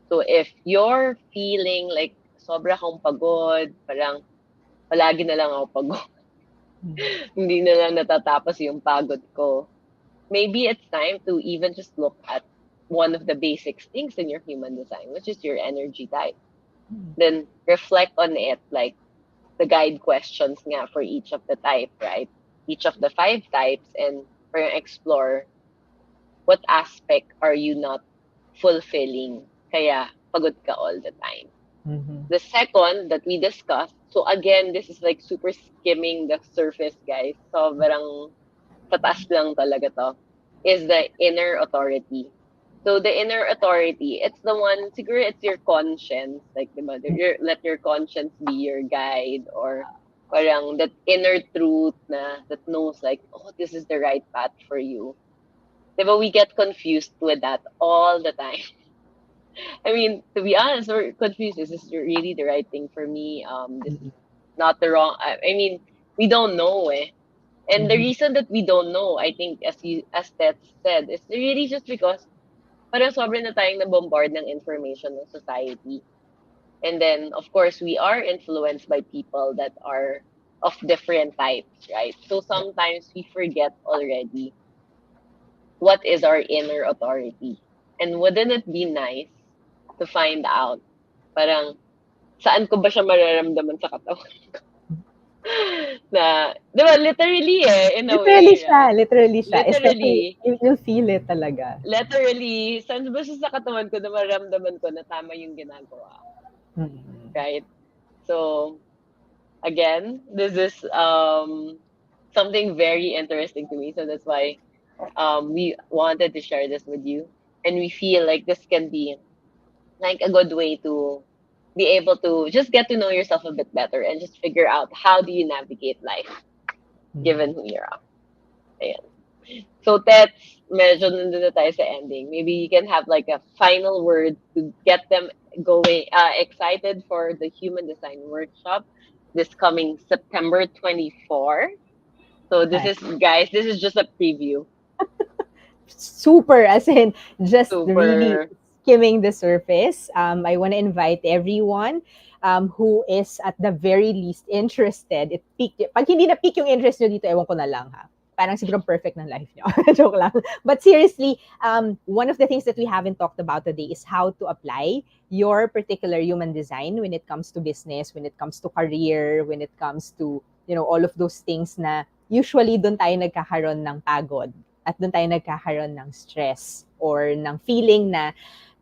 So if you're feeling like sobra akong pagod, parang palagi na lang ako pagod, hindi na lang natatapos yung pagod ko, maybe it's time to even just look at one of the basic things in your human design, which is your energy type. Then reflect on it, like the guide questions nga for each of the type, right? Each of the 5 types, and explore what aspect are you not fulfilling, kaya pagod ka all the time. The second that we discussed, so again, this is like super skimming the surface, guys. Sobrang pataas lang talaga to, is the inner authority. So the inner authority, it's the one, siguro it's your conscience, like, diba, let your conscience be your guide, or parang that inner truth na, that knows like, oh, this is the right path for you. Diba, we get confused with that all the time. I mean, to be honest, we're confused. Is this really the right thing for me? This is not the wrong. I mean, we don't know, eh. And the reason that we don't know, I think, as Tetz said, is really just because parang sobrang na tayong na-bombard ng information ng society. And then, of course, we are influenced by people that are of different types, right? So sometimes we forget already what is our inner authority. And wouldn't it be nice to find out, parang, saan ko ba siya mararamdaman sa katawan ko? Na, di ba, literally in a Literally way, siya, right? literally siya. Literally. Especially, you'll feel it talaga. Literally, saan ba siya sa katawan ko na maramdaman ko na tama yung ginagawa ko? Right? So, again, this is something very interesting to me. So that's why we wanted to share this with you. And we feel like this can be like a good way to be able to just get to know yourself a bit better and just figure out how do you navigate life given who you are. Ayan. So that's medyo nandun na tayo sa ending. Maybe you can have like a final word to get them going, excited for the Human Design Workshop this coming September 24. So this is, guys, this is just a preview. Super, as in just Super. really skimming the surface. I want to invite everyone who is at the very least interested. Pag hindi na peak yung interest nyo dito, ewan ko na lang ha. Parang siguro perfect ng life nyo. Joke lang. But seriously, one of the things that we haven't talked about today is how to apply your particular human design when it comes to business, when it comes to career, when it comes to, you know, all of those things na usually doon tayo nagkakaroon ng pagod at doon tayo nagkakaroon ng stress or ng feeling na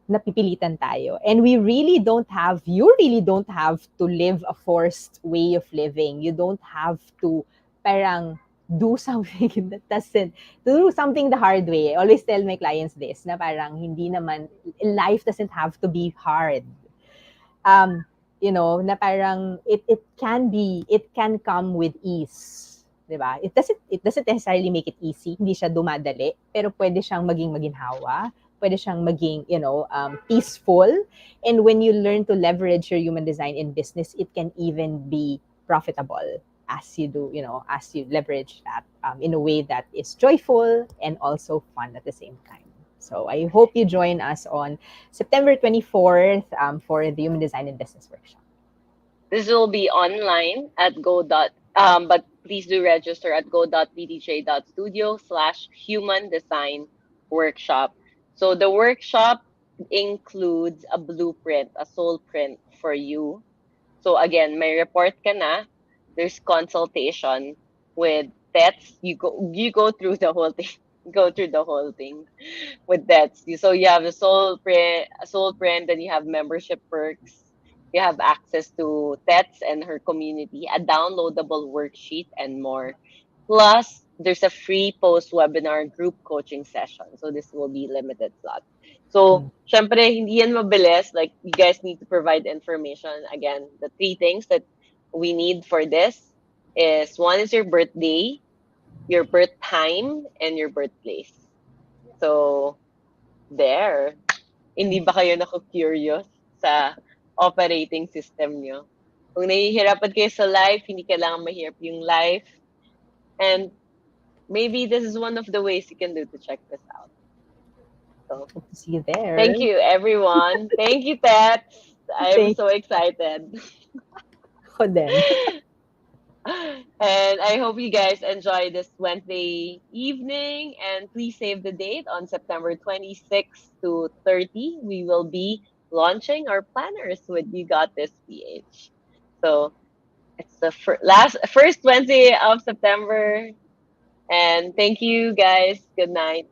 napipilitan tayo. And you really don't have to live a forced way of living. You don't have to parang do something that doesn't, do something the hard way. I always tell my clients this, na parang hindi naman, life doesn't have to be hard. You know, na parang it can come with ease. Diba? It doesn't necessarily make it easy. Hindi siya dumadali, pero pwede siyang maging maginhawa, pwede siyang maging, you know, peaceful. And when you learn to leverage your human design in business, it can even be profitable as you do, you know, as you leverage that in a way that is joyful and also fun at the same time. So I hope you join us on September 24th for the Human Design in Business Workshop. This will be online at but please do register at go.bdj.studio/human design workshop. So the workshop includes a blueprint, a soulprint for you. So again, may report ka na. There's consultation with Tetz. You go through the whole thing. Go through the whole thing with Tetz. So you have the soulprint, then you have membership perks. You have access to Tetz and her community, a downloadable worksheet, and more. Plus, there's a free post-webinar group coaching session. So this will be limited slot. So, syempre, hindi yan mabilis. Like, you guys need to provide information. Again, the 3 things that we need for this is, 1 is your birthday, your birth time, and your birthplace. So, there. Hindi ba kayo naku-curious? sa operating system nyo. Kung nahihirapan kayo sa life, hindi kailangan mahirap yung life. And maybe this is one of the ways you can do to check this out. So, Hope to see you there. thank you, everyone. Thank you, Tetz. I'm so excited. Ako din. And I hope you guys enjoy this Wednesday evening. And please save the date on September 26th to 30. We will be launching our planners with You Got This PH. So it's the first Wednesday of September. And thank you guys. Good night.